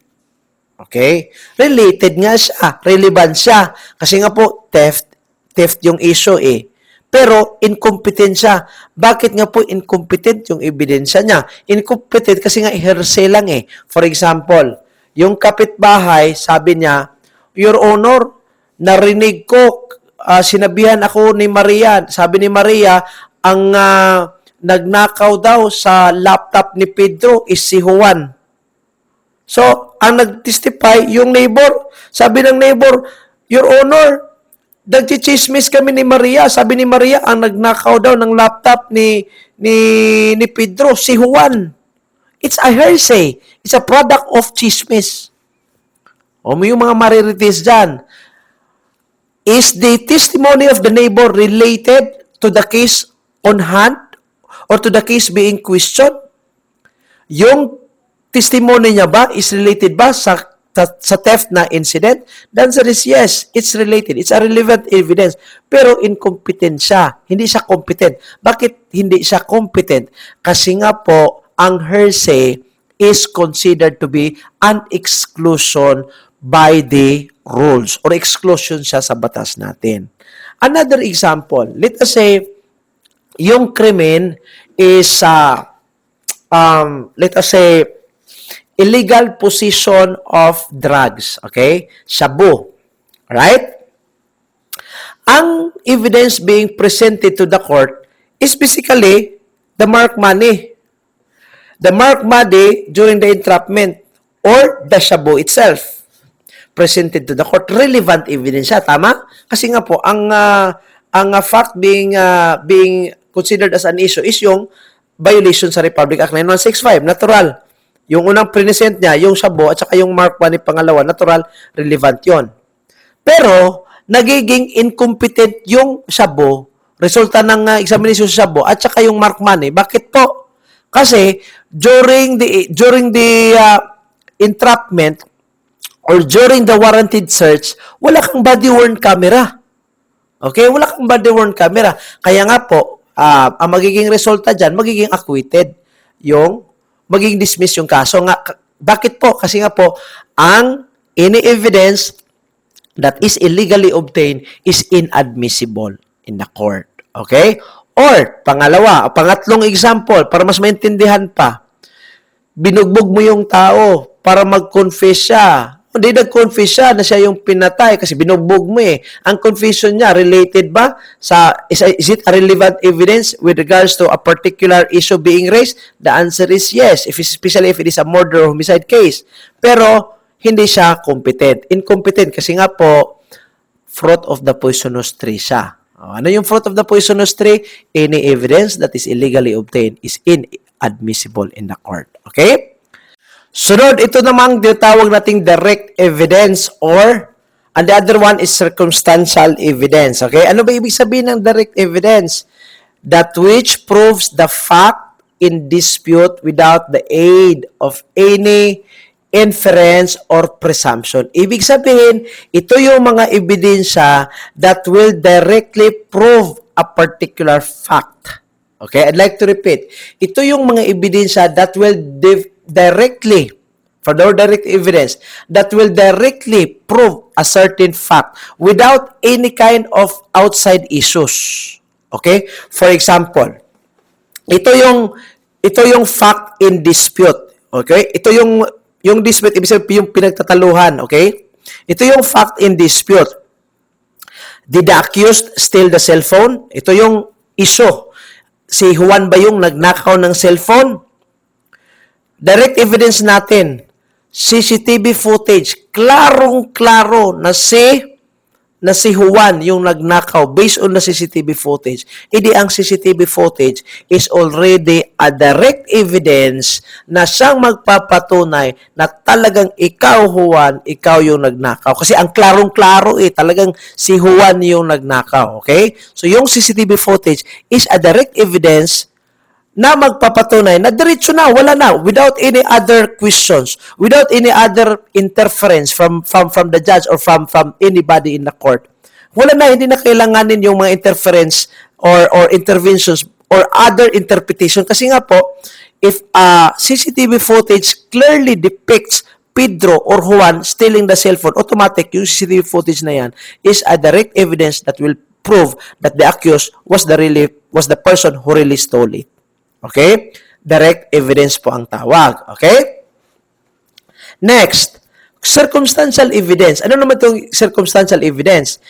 Okay? Related nga siya. Relevant siya. Kasi nga po, theft yung issue eh. Pero, incompetent siya. Bakit nga po incompetent yung ebidensya niya? Incompetent kasi nga hearsay lang eh. For example, yung kapitbahay, sabi niya, Your Honor, narinig ko, sinabihan ako ni Maria, sabi ni Maria, ang nagnakaw daw sa laptop ni Pedro is si Juan. So, ang nag-testify, yung neighbor, sabi ng neighbor, Your Honor, nagchichismis kami ni Maria. Sabi ni Maria, ang nagnakaw daw ng laptop ni Pedro, si Juan. It's a hearsay. It's a product of chismis. O may yung mga mariritis dyan. Is the testimony of the neighbor related to the case on hand or to the case being questioned? Yung testimony niya ba is related ba sa theft na incident? The answer is yes, it's related. It's a relevant evidence. Pero incompetent siya. Hindi siya competent. Bakit hindi siya competent? Kasi nga po, ang hearsay is considered to be an exclusion by the rules or exclusion siya sa batas natin. Another example, let us say, yung krimen is, let us say, illegal possession of drugs. Okay? Shabu. Right? Ang evidence being presented to the court is basically the marked money. The marked money during the entrapment or the shabu itself presented to the court. Relevant evidence siya. Tama? Kasi nga po, ang fact being considered as an issue is yung violation sa Republic Act 9165. Natural. Yung unang present niya, yung shabu at saka yung mark money pangalawa, natural, relevant yon. Pero, nagiging incompetent yung shabu, resulta ng examination sa shabu at saka yung mark money. Bakit po? Kasi, during the entrapment or during the warranted search, wala kang body-worn camera. Okay? Wala kang body-worn camera. Kaya nga po, ang magiging resulta dyan, magiging acquitted yung magiging dismiss yung kaso. Bakit po? Kasi nga po, ang any evidence that is illegally obtained is inadmissible in the court. Okay? Or, pangatlong example, para mas maintindihan pa, binugbog mo yung tao para mag-confess siya. Hindi nag-confess siya na siya yung pinatay kasi binugbog mo eh. Ang confession niya, related ba is it a relevant evidence with regards to a particular issue being raised? The answer is yes, especially if it is a murder or homicide case. Pero, hindi siya competent. Incompetent kasi nga po, fruit of the poisonous tree siya. Ano yung fruit of the poisonous tree? Any evidence that is illegally obtained is inadmissible in the court. Okay? Sunod, ito namang tinatawag nating direct evidence and the other one is circumstantial evidence. Okay? Ano ba ibig sabihin ng direct evidence? That which proves the fact in dispute without the aid of any inference or presumption. Ibig sabihin, ito yung mga ebidensya that will directly prove a particular fact. Okay? I'd like to repeat. Ito yung mga ebidensya that will directly, for the direct evidence, that will directly prove a certain fact without any kind of outside issues. Okay? For example, ito yung fact in dispute. Okay? Ito yung dispute, ibig sabihin yung pinagtataluhan. Okay? Ito yung fact in dispute. Did the accused steal the cellphone? Ito yung issue. Si Juan ba yung nagnakaw ng cellphone? Direct evidence natin, CCTV footage, klarong-klaro na si na si Juan yung nagnakaw based on the CCTV footage, edi ang CCTV footage is already a direct evidence na siyang magpapatunay na talagang ikaw, Juan, ikaw yung nagnakaw. Kasi ang klarong-klaro talagang si Juan yung nagnakaw. Okay? So yung CCTV footage is a direct evidence na magpapatunay na diretso na, wala na, without any other questions, without any other interference from the judge or from anybody in the court. Wala na, hindi na kailanganin yung mga interference or interventions or other interpretation. Kasi nga po, if CCTV footage clearly depicts Pedro or Juan stealing the cellphone, automatic yung CCTV footage na yan is a direct evidence that will prove that the accused was the person who really stole it. Okay? Direct evidence po ang tawag. Okay? Next, circumstantial evidence. Ano naman itong circumstantial evidence?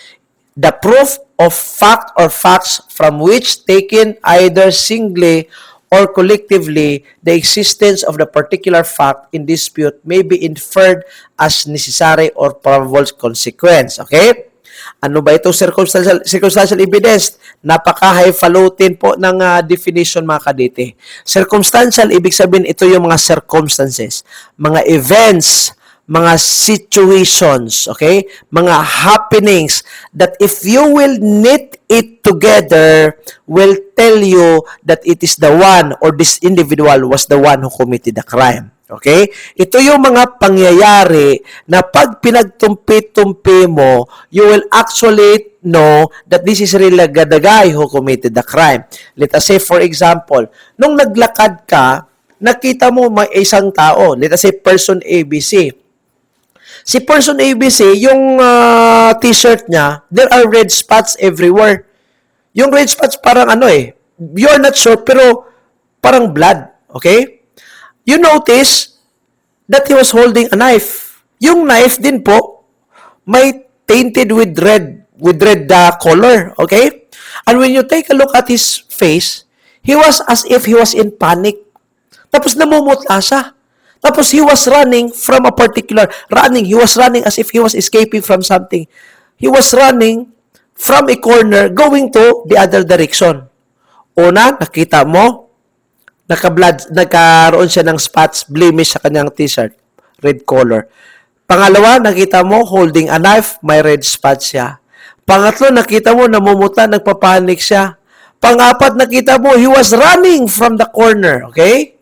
The proof of fact or facts from which taken either singly or collectively the existence of the particular fact in dispute may be inferred as necessary or probable consequence. Okay? Ano ba itong circumstantial evidence? Napaka-highfalutin po ng definition mga kadete. Circumstantial, ibig sabihin ito yung mga circumstances, mga events, mga situations, okay? Mga happenings that if you will knit it together, will tell you that it is the one or this individual was the one who committed the crime. Okay? Ito yung mga pangyayari na pag pinagtumpi-tumpi mo, you will actually know that this is really the guy who committed the crime. Let us say, for example, nung naglakad ka, nakita mo may isang tao. Let us say, person ABC. Si person ABC, yung t-shirt niya, there are red spots everywhere. Yung red spots parang you're not sure, pero parang blood. Okay? You notice that he was holding a knife. Yung knife din po, may tainted with red color. Okay? And when you take a look at his face, he was as if he was in panic. Tapos namumutla siya. Tapos he was running from a particular, he was running as if he was escaping from something. He was running from a corner going to the other direction. Una, nakita mo, nagkaroon siya ng spots, blemish sa kanyang t-shirt, red color. Pangalawa, nakita mo, holding a knife, may red spots siya. Pangatlo, nakita mo, namumuta, nagpapanik siya. Pangapat, nakita mo, he was running from the corner, okay?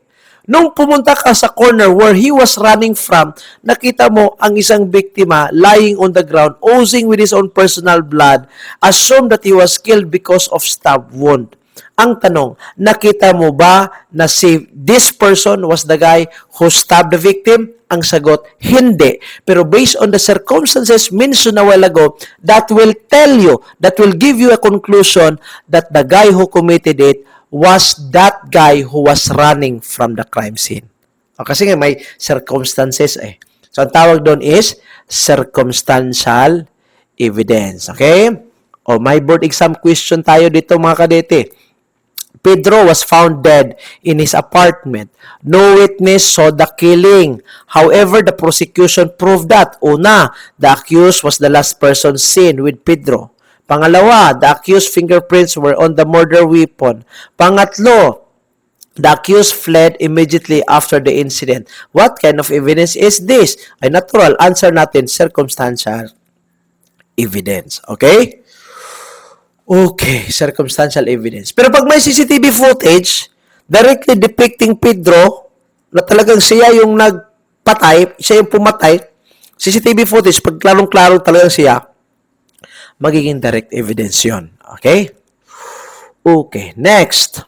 Nung pumunta ka sa corner where he was running from, nakita mo ang isang biktima lying on the ground, oozing with his own personal blood, assumed that he was killed because of stab wound. Ang tanong, nakita mo ba na si this person was the guy who stabbed the victim? Ang sagot, hindi. Pero based on the circumstances mentioned a while ago, that will tell you, that will give you a conclusion that the guy who committed it was that guy who was running from the crime scene. Kasi nga may circumstances So ang tawag doon is circumstantial evidence. Okay? May board exam question tayo dito mga kadete. Pedro was found dead in his apartment. No witness saw the killing. However, the prosecution proved that, una, the accused was the last person seen with Pedro. Pangalawa, the accused fingerprints were on the murder weapon. Pangatlo, the accused fled immediately after the incident. What kind of evidence is this? Ay natural, answer natin, circumstantial evidence. Okay? Okay, circumstantial evidence. Pero pag may CCTV footage, directly depicting Pedro, na talagang siya yung nagpatay, siya yung pumatay, CCTV footage, pag klarong-klaro talagang siya, magiging direct evidence yun. Okay? Okay, next.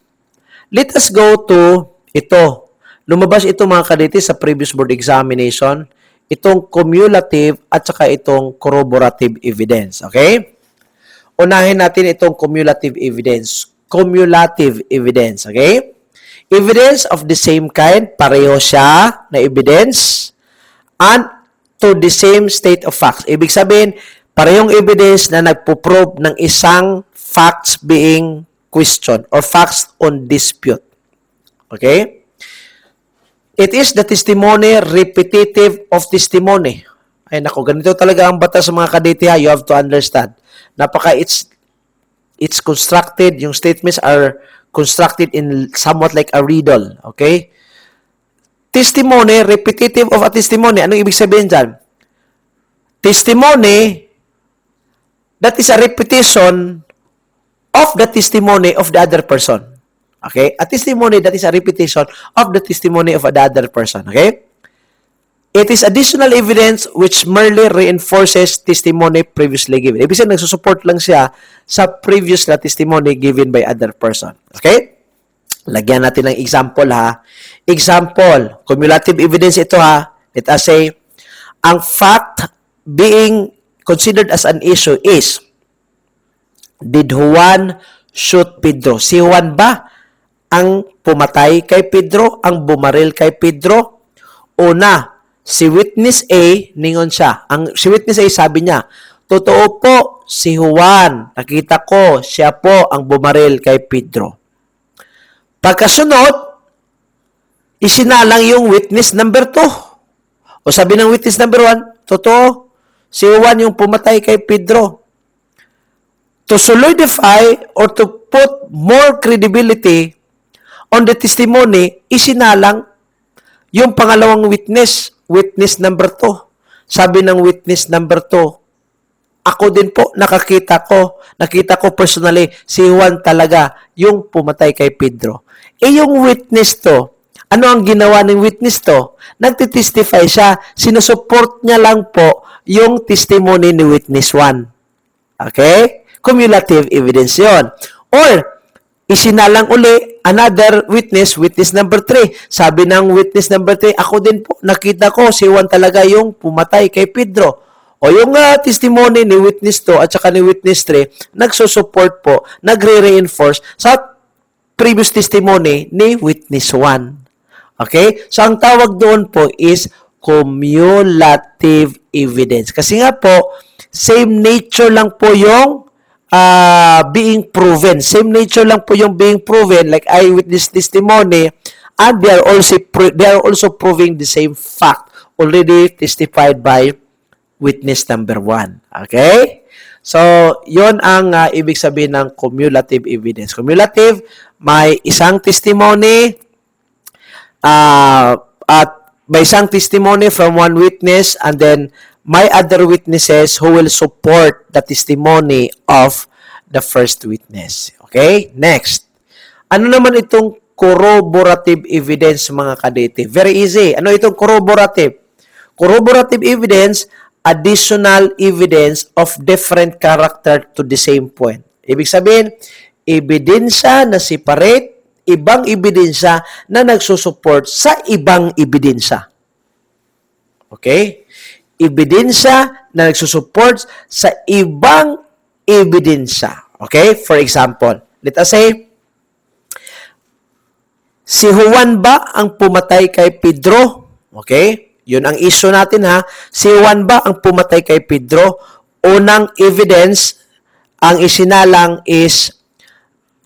Let us go to ito. Lumabas ito mga kadete sa previous board examination, itong cumulative at saka itong corroborative evidence. Okay? Unahin natin itong cumulative evidence. Cumulative evidence, okay? Evidence of the same kind, pareho siya na evidence and to the same state of facts. Ibig sabihin, parehong evidence na nagpo-prove ng isang facts being questioned or facts on dispute. Okay? It is the testimony repetitive of testimony. Ay nako, ganito talaga ang batas sa mga kadete ha. You have to understand. It's constructed, yung statements are constructed in somewhat like a riddle. Okay? Testimony, repetitive of a testimony. Anong ibig sabihin dyan? Testimony, that is a repetition of the testimony of the other person. Okay? A testimony that is a repetition of the testimony of the other person. Okay? It is additional evidence which merely reinforces testimony previously given. Ibig sabihin, nagsusupport lang siya sa previous na testimony given by other person. Okay? Lagyan natin ng example ha. Example, cumulative evidence ito ha. Let us say, ang fact being considered as an issue is, did Juan shoot Pedro? Si Juan ba ang pumatay kay Pedro? Ang bumaril kay Pedro? Una, si witness A, ningon siya. Si witness A sabi niya, totoo po, si Juan, nakita ko, siya po ang bumaril kay Pedro. Pagkasunod, isinalang yung witness number 2. O sabi ng witness number 1, totoo, si Juan yung pumatay kay Pedro. To solidify or to put more credibility on the testimony, isinalang yung pangalawang witness, witness number 2. Sabi ng witness number 2, ako din po, nakita ko personally, si Juan talaga yung pumatay kay Pedro. Yung witness to, ano ang ginawa ng witness to? Nagtitestify siya, sinusupport niya lang po yung testimony ni witness 1. Okay? Cumulative evidence yon. Or, isinalang uli another witness, witness number 3. Sabi ng witness number 3, ako din po, nakita ko si Juan talaga yung pumatay kay Pedro. O yung testimony ni witness 2 at saka ni witness 3, nagsusupport po, nagre-reinforce sa previous testimony ni witness 1. Okay? So, ang tawag doon po is cumulative evidence. Kasi nga po, same nature lang po yung being proven. Same nature lang po yung being proven, like eyewitness testimony, and they are also proving the same fact already testified by witness number 1. Okay? So, yon ang ibig sabihin ng cumulative evidence. Cumulative, may isang testimony at may isang testimony from one witness, and then may other witnesses who will support the testimony of the first witness. Okay? Next. Ano naman itong corroborative evidence, mga kadete? Very easy. Ano itong corroborative? Corroborative evidence, additional evidence of different character to the same point. Ibig sabihin, ebidensya na separate, ibang ebidensya na nagsusupport sa ibang ebidensya. Okay? Ebidensya na nagsusupport sa ibang ebidensya. Okay? For example, let us say, si Juan ba ang pumatay kay Pedro? Okay? Yun ang issue natin ha. Si Juan ba ang pumatay kay Pedro? Unang evidence, ang isinalang is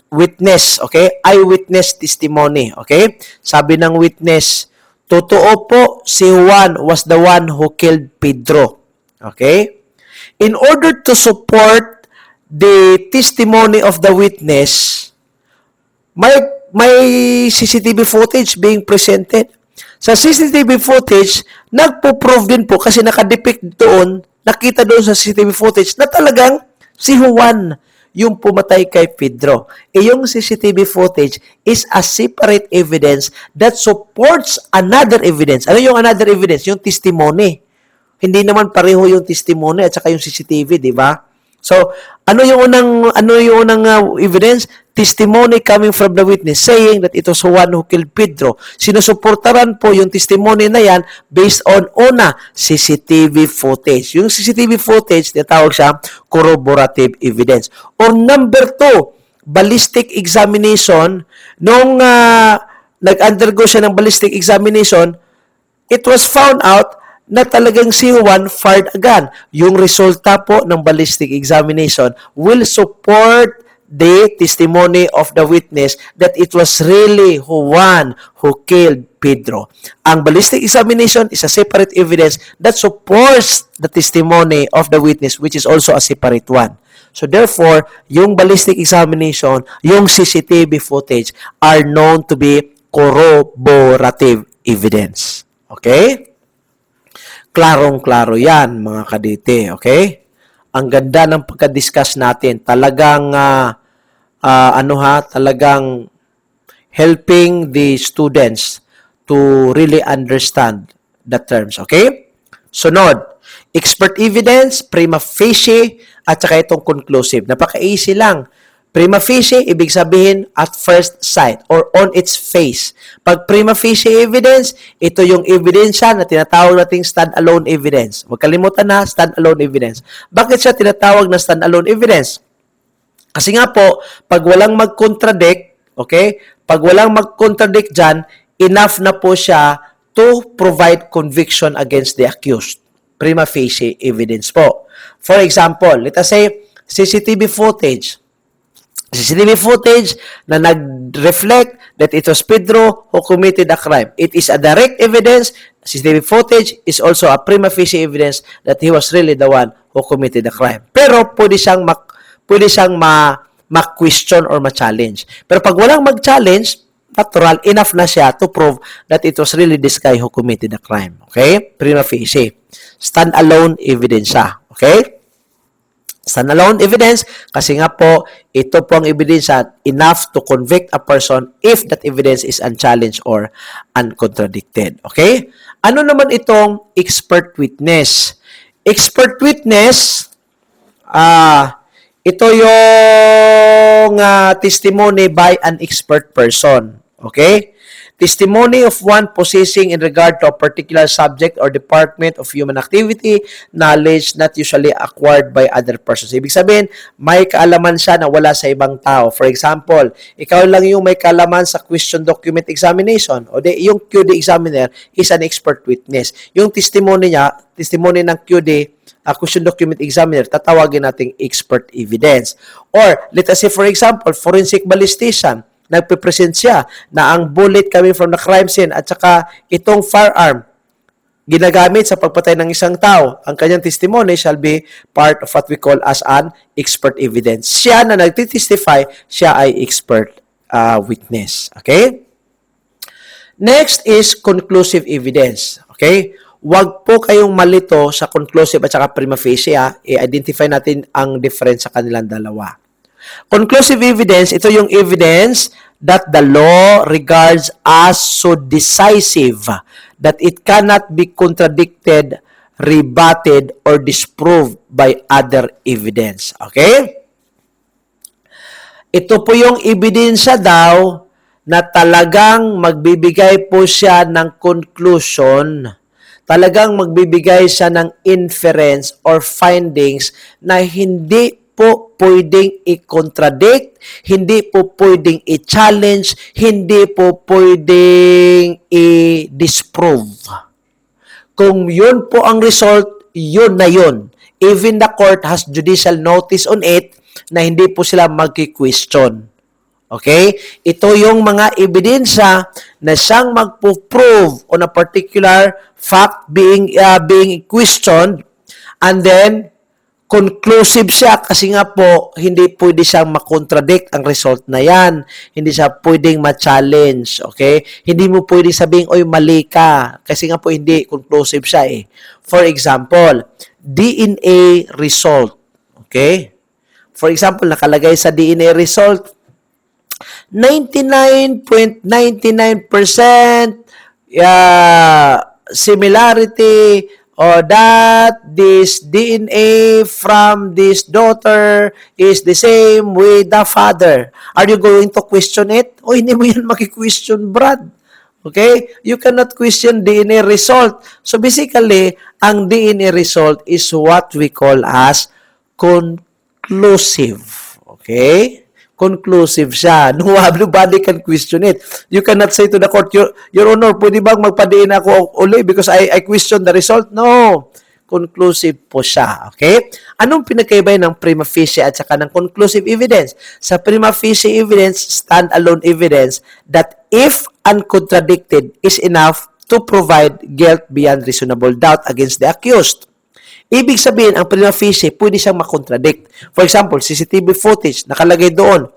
witness. Okay? Eyewitness testimony. Okay? Sabi ng witness, totoo po, si Juan was the one who killed Pedro. Okay? In order to support the testimony of the witness, may CCTV footage being presented. Sa CCTV footage, nagpo-prove din po kasi nakadepict doon, nakita doon sa CCTV footage na talagang si Juan yung pumatay kay Pedro. Yung CCTV footage is a separate evidence that supports another evidence. Ano yung another evidence? Yung testimony. Hindi naman pareho yung testimony at saka yung CCTV, di ba? So, ano yung unang evidence? Testimony coming from the witness saying that it was Juan who killed Pedro. Sinusuportaran po yung testimony na yan based on CCTV footage. Yung CCTV footage, tinatawag siya corroborative evidence. Or number 2, ballistic examination. Nung nag-undergo siya ng ballistic examination, it was found out na talagang si Juan fired a gun. Yung resulta po ng ballistic examination will support the testimony of the witness that it was really Juan who killed Pedro. Ang ballistic examination is a separate evidence that supports the testimony of the witness, which is also a separate one. So therefore, yung ballistic examination, yung CCTV footage are known to be corroborative evidence. Okay? Klarong-klaro yan, mga kadite. Okay? Ang ganda ng pagka-discuss natin. Talagang, talagang helping the students to really understand the terms. Okay? Sunod, expert evidence, prima facie, at saka itong conclusive. Napaka-easy lang. Prima facie, ibig sabihin at first sight or on its face. Pag prima facie evidence, ito yung ebidensya na tinatawag nating stand-alone evidence. Huwag kalimutan na, stand-alone evidence. Bakit siya tinatawag na stand-alone evidence? Kasi nga po, pag walang mag-contradict, okay? Pag walang mag-contradict dyan, enough na po siya to provide conviction against the accused. Prima facie evidence po. For example, let us say, CCTV footage na nag-reflect that it was Pedro who committed the crime. It is a direct evidence. CCTV footage is also a prima facie evidence that he was really the one who committed the crime. Pero pwede siyang ma-question or ma-challenge. Pero pag walang mag-challenge, natural, enough na siya to prove that it was really this guy who committed the crime. Okay? Prima facie. Stand-alone evidence siya. Okay? Stand-alone evidence, kasi nga po, ito po ang ebidensya enough to convict a person if that evidence is unchallenged or uncontradicted. Okay? Ano naman itong expert witness? Expert witness, ito yung testimony by an expert person. Okay? Testimony of one possessing in regard to a particular subject or department of human activity, knowledge not usually acquired by other persons. Ibig sabihin, may kaalaman siya na wala sa ibang tao. For example, ikaw lang yung may kaalaman sa question document examination o yung QD examiner is an expert witness. Yung testimony niya, testimony ng QD, question document examiner, tatawagin nating expert evidence. Or, let us say for example, forensic ballistician, nagpe-present siya na ang bullet coming from the crime scene at saka itong firearm ginagamit sa pagpatay ng isang tao. Ang kanyang testimony shall be part of what we call as an expert evidence. Siya na nagtitestify, siya ay expert witness. Okay? Next is conclusive evidence. Okay? Huwag po kayong malito sa conclusive at saka prima facie. I-identify natin ang difference sa kanilang dalawa. Conclusive evidence, ito yung evidence that the law regards as so decisive that it cannot be contradicted, rebutted, or disproved by other evidence. Okay? Ito po yung ebidensya daw na talagang magbibigay po siya ng conclusion, talagang magbibigay siya ng inference or findings na hindi po pwedeng i-contradict, hindi po pwedeng i-challenge, hindi po pwedeng i-disprove. Kung yun po ang result, yun na yun. Even the court has judicial notice on it na hindi po sila magki-question. Okay? Ito yung mga ebidensya na siyang magpo-prove on a particular fact being questioned, and then conclusive siya kasi nga po hindi pwede siyang makontradict ang result na yan. Hindi siya pwedeng ma-challenge. Okay? Hindi mo pwede sabihin, oy, mali ka. Kasi nga po hindi conclusive siya eh. For example, DNA result. Okay? For example, nakalagay sa DNA result, 99.99% similarity or that this DNA from this daughter is the same with the father. Are you going to question it? O hindi mo yan maki-question, Brad. Okay? You cannot question DNA result. So basically, ang DNA result is what we call as conclusive. Okay? Conclusive siya. Nobody can question it. You cannot say to the court, Your Honor, pwede bang magpa-DNA ako uli because I question the result? No. conclusive po siya. Okay? Anong pinagkaiba ng prima facie at saka ng conclusive evidence? Sa prima facie evidence, stand-alone evidence that if uncontradicted is enough to provide guilt beyond reasonable doubt against the accused. Ibig sabihin, ang prima facie, pwede siyang makontradict. For example, CCTV footage, nakalagay doon,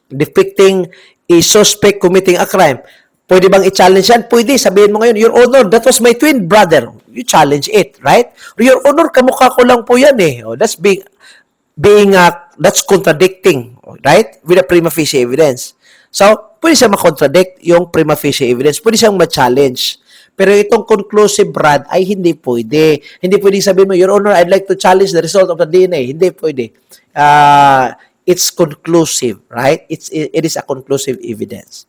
depicting a suspect committing a crime. Pwede bang i-challenge yan? Pwede. Sabihin mo ngayon, Your Honor, that was my twin brother. You challenge it, right? Your Honor, kamukha ko lang po yan eh. Oh, that's that's contradicting, right? With a prima facie evidence. So, pwede siyang makontradict yung prima facie evidence. Pwede siyang ma-challenge. Pero itong conclusive, Brad, ay hindi pwede. Hindi pwede sabihin mo, Your Honor, I'd like to challenge the result of the DNA. Hindi pwede. It's conclusive, right? It is a conclusive evidence.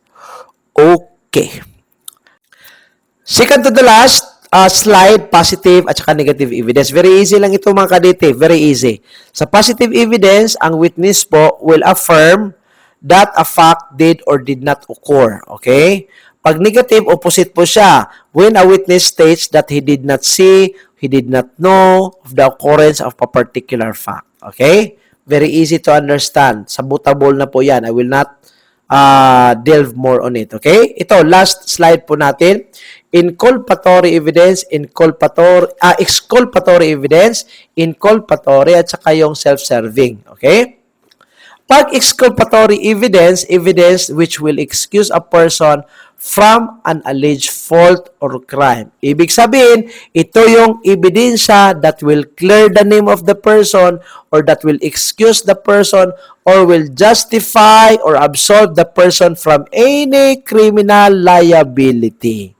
Okay. Second to the last slide, positive at saka negative evidence. Very easy lang ito mga kadete. Very easy. Sa positive evidence, ang witness po will affirm that a fact did or did not occur. Okay? Pag negative, opposite po siya. When a witness states that he did not see, he did not know of the occurrence of a particular fact. Okay? Very easy to understand. Sabutable na po yan. I will not delve more on it. Okay? Ito, last slide po natin. Exculpatory evidence, inculpatory, at saka yung self-serving. Okay? Pag exculpatory evidence, evidence which will excuse a person from an alleged fault or crime. Ibig sabihin, ito yung ebidensya that will clear the name of the person or that will excuse the person or will justify or absolve the person from any criminal liability.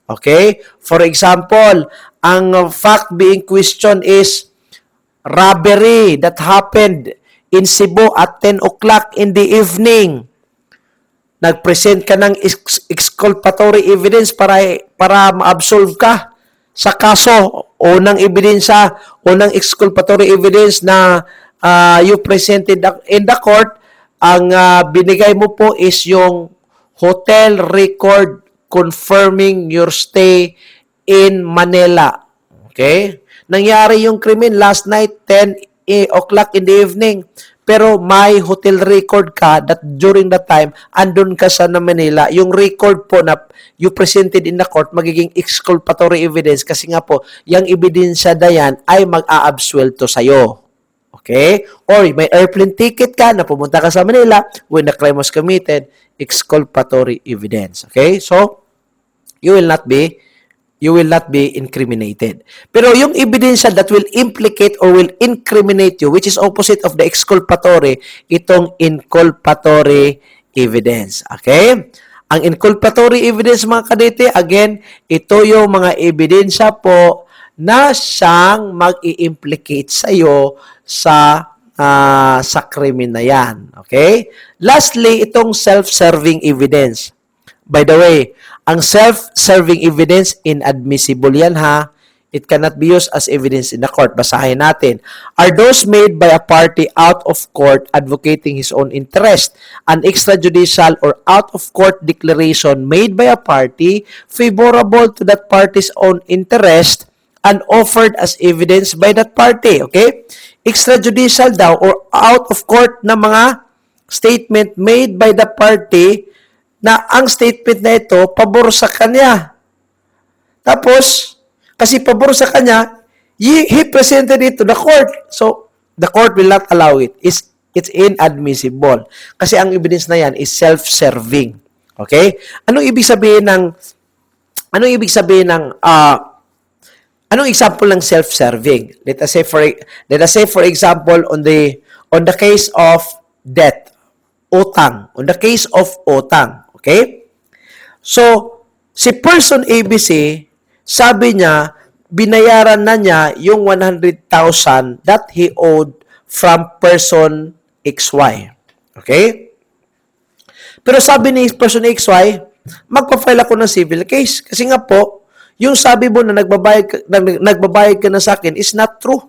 Okay? For example, ang fact being questioned is robbery that happened in Cebu at 10 o'clock in the evening. Nag-present ka ng exculpatory evidence para ma-absolve ka sa kaso o ng ebidensya o ng exculpatory evidence na you presented in the court. Ang binigay mo po is yung hotel record confirming your stay in Manila. Okay? Nangyari yung krimen last night, 10 o'clock in the evening. Pero may hotel record ka that during that time, andun ka sa Manila. Yung record po na you presented in the court, magiging exculpatory evidence kasi nga po, yung ebidensya na yan ay mag-a-absuelto sa'yo. Okay? Or may airplane ticket ka na pumunta ka sa Manila when the crime was committed, exculpatory evidence. Okay? So, you will not be incriminated. Pero yung ebidensya that will implicate or will incriminate you, which is opposite of the exculpatory, itong inculpatory evidence. Okay? Ang inculpatory evidence, mga kadete, again, ito yung mga ebidensya po na siyang mag-i-implicate sa iyo sa krimen na yan. Okay? Lastly, itong self-serving evidence. By the way, ang self-serving evidence, inadmissible yan ha. It cannot be used as evidence in the court. Basahin natin. Are those made by a party out of court advocating his own interest. An extrajudicial or out-of-court declaration made by a party favorable to that party's own interest and offered as evidence by that party. Okay? Extrajudicial daw or out-of-court na mga statement made by the party na ang statement na ito, pabor sa kanya. Tapos, kasi pabor sa kanya, he presented it to the court. So, the court will not allow it. It's inadmissible. Kasi ang evidence na yan is self-serving. Okay? Anong example ng self-serving? Let us say for example on the case of debt, utang. On the case of utang. Okay? So, si person ABC, sabi niya, binayaran na niya yung 100,000 that he owed from person XY. Okay? Pero sabi ni person XY, magpa-file ako ng civil case. Kasi nga po, yung sabi mo na nagbabayad ka na sa akin is not true.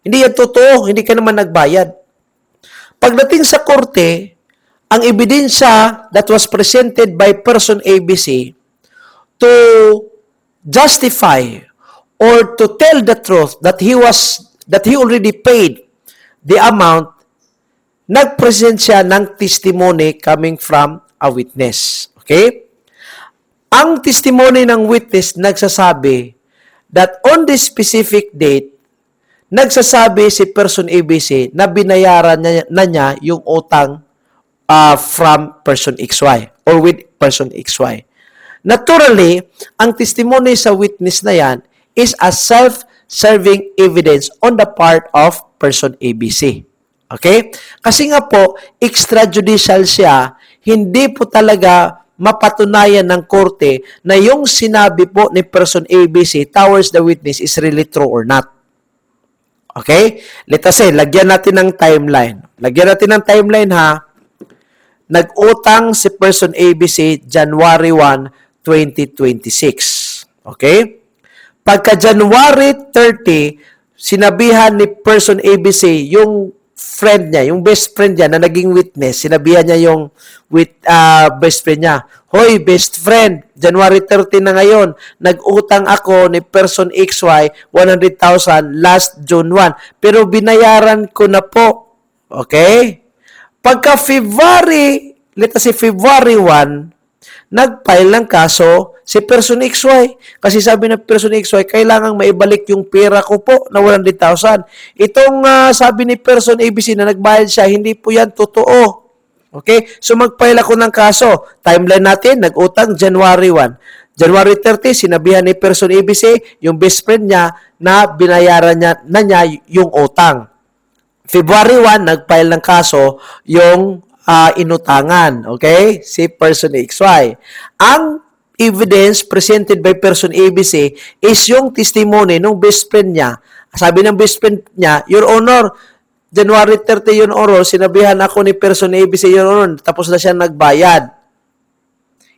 Hindi yan totoo. Hindi ka naman nagbayad. Pagdating sa korte, ang ebidensya that was presented by person ABC to justify or to tell the truth that he already paid the amount, nag-present siya ng testimony coming from a witness. Okay? Ang testimony ng witness nagsasabi that on this specific date, nagsasabi si person ABC na binayaran na niya yung utang from person XY or with person XY. Naturally, ang testimony sa witness na yan is a self-serving evidence on the part of person ABC. Okay? Kasi nga po, extrajudicial siya, hindi po talaga mapatunayan ng korte na yung sinabi po ni person ABC towards the witness is really true or not. Okay? Let us say, lagyan natin ng timeline. Lagyan natin ng timeline ha. Nag-utang si person ABC January 1, 2026. Okay? Pagka January 30, sinabihan ni person ABC yung friend niya, yung best friend niya na naging witness, sinabihan niya yung best friend niya, "Hoy, best friend, January 30 na ngayon, nag-utang ako ni person XY 100,000 last June 1, pero binayaran ko na po." Okay? Pagka February, let us say February 1, nag-file ng kaso si person XY. Kasi sabi ng person XY, kailangang maibalik yung pera ko po na 100,000. Itong sabi ni person ABC na nagbayad siya, hindi po yan totoo. Okay? So mag-file ako ng kaso. Timeline natin, nag-utang January 1. January 30, sinabihan ni person ABC, yung best friend niya, na binayaran niya yung utang. February 1, nag-file ng kaso yung inutangan. Okay? Si person XY. Ang evidence presented by person ABC is yung testimony ng best friend niya. Sabi ng best friend niya, "Your Honor, January 30 yun, Honor, sinabihan ako ni person ABC, Your Honor, tapos na siya nagbayad."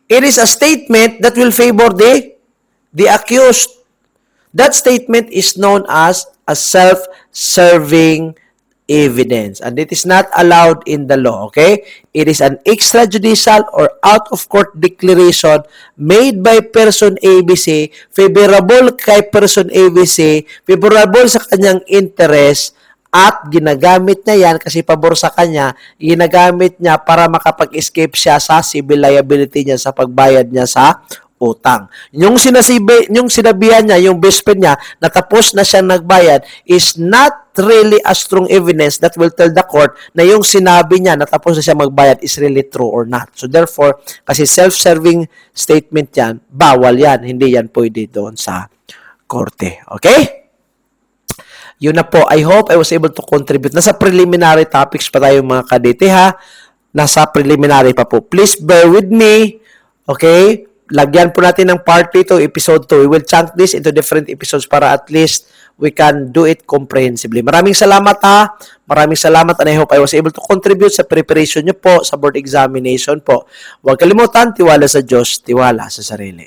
It is a statement that will favor the accused. That statement is known as a self-serving evidence, and it is not allowed in the law. Okay? It is an extrajudicial or out-of-court declaration made by person ABC, favorable kay person ABC, favorable sa kanyang interest, at ginagamit niya yan kasi pabor sa kanya, ginagamit niya para makapag-escape siya sa civil liability niya sa pagbayad niya sa utang. Yung sinabihan niya, yung best friend niya, na tapos na siya nagbayad, is not really a strong evidence that will tell the court na yung sinabi niya na tapos na siya magbayad is really true or not. So therefore, kasi self-serving statement yan, bawal yan. Hindi yan pwede doon sa korte. Okay? Yun na po. I hope I was able to contribute. Nasa preliminary topics pa tayo mga kadete ha. Nasa preliminary pa po. Please bear with me. Okay? Lagyan po natin ng part 2, episode 2. We will chunk this into different episodes para at least we can do it comprehensively. Maraming salamat ha. Maraming salamat, and I hope I was able to contribute sa preparation nyo po sa board examination po. Huwag kalimutan, tiwala sa Diyos, tiwala sa sarili.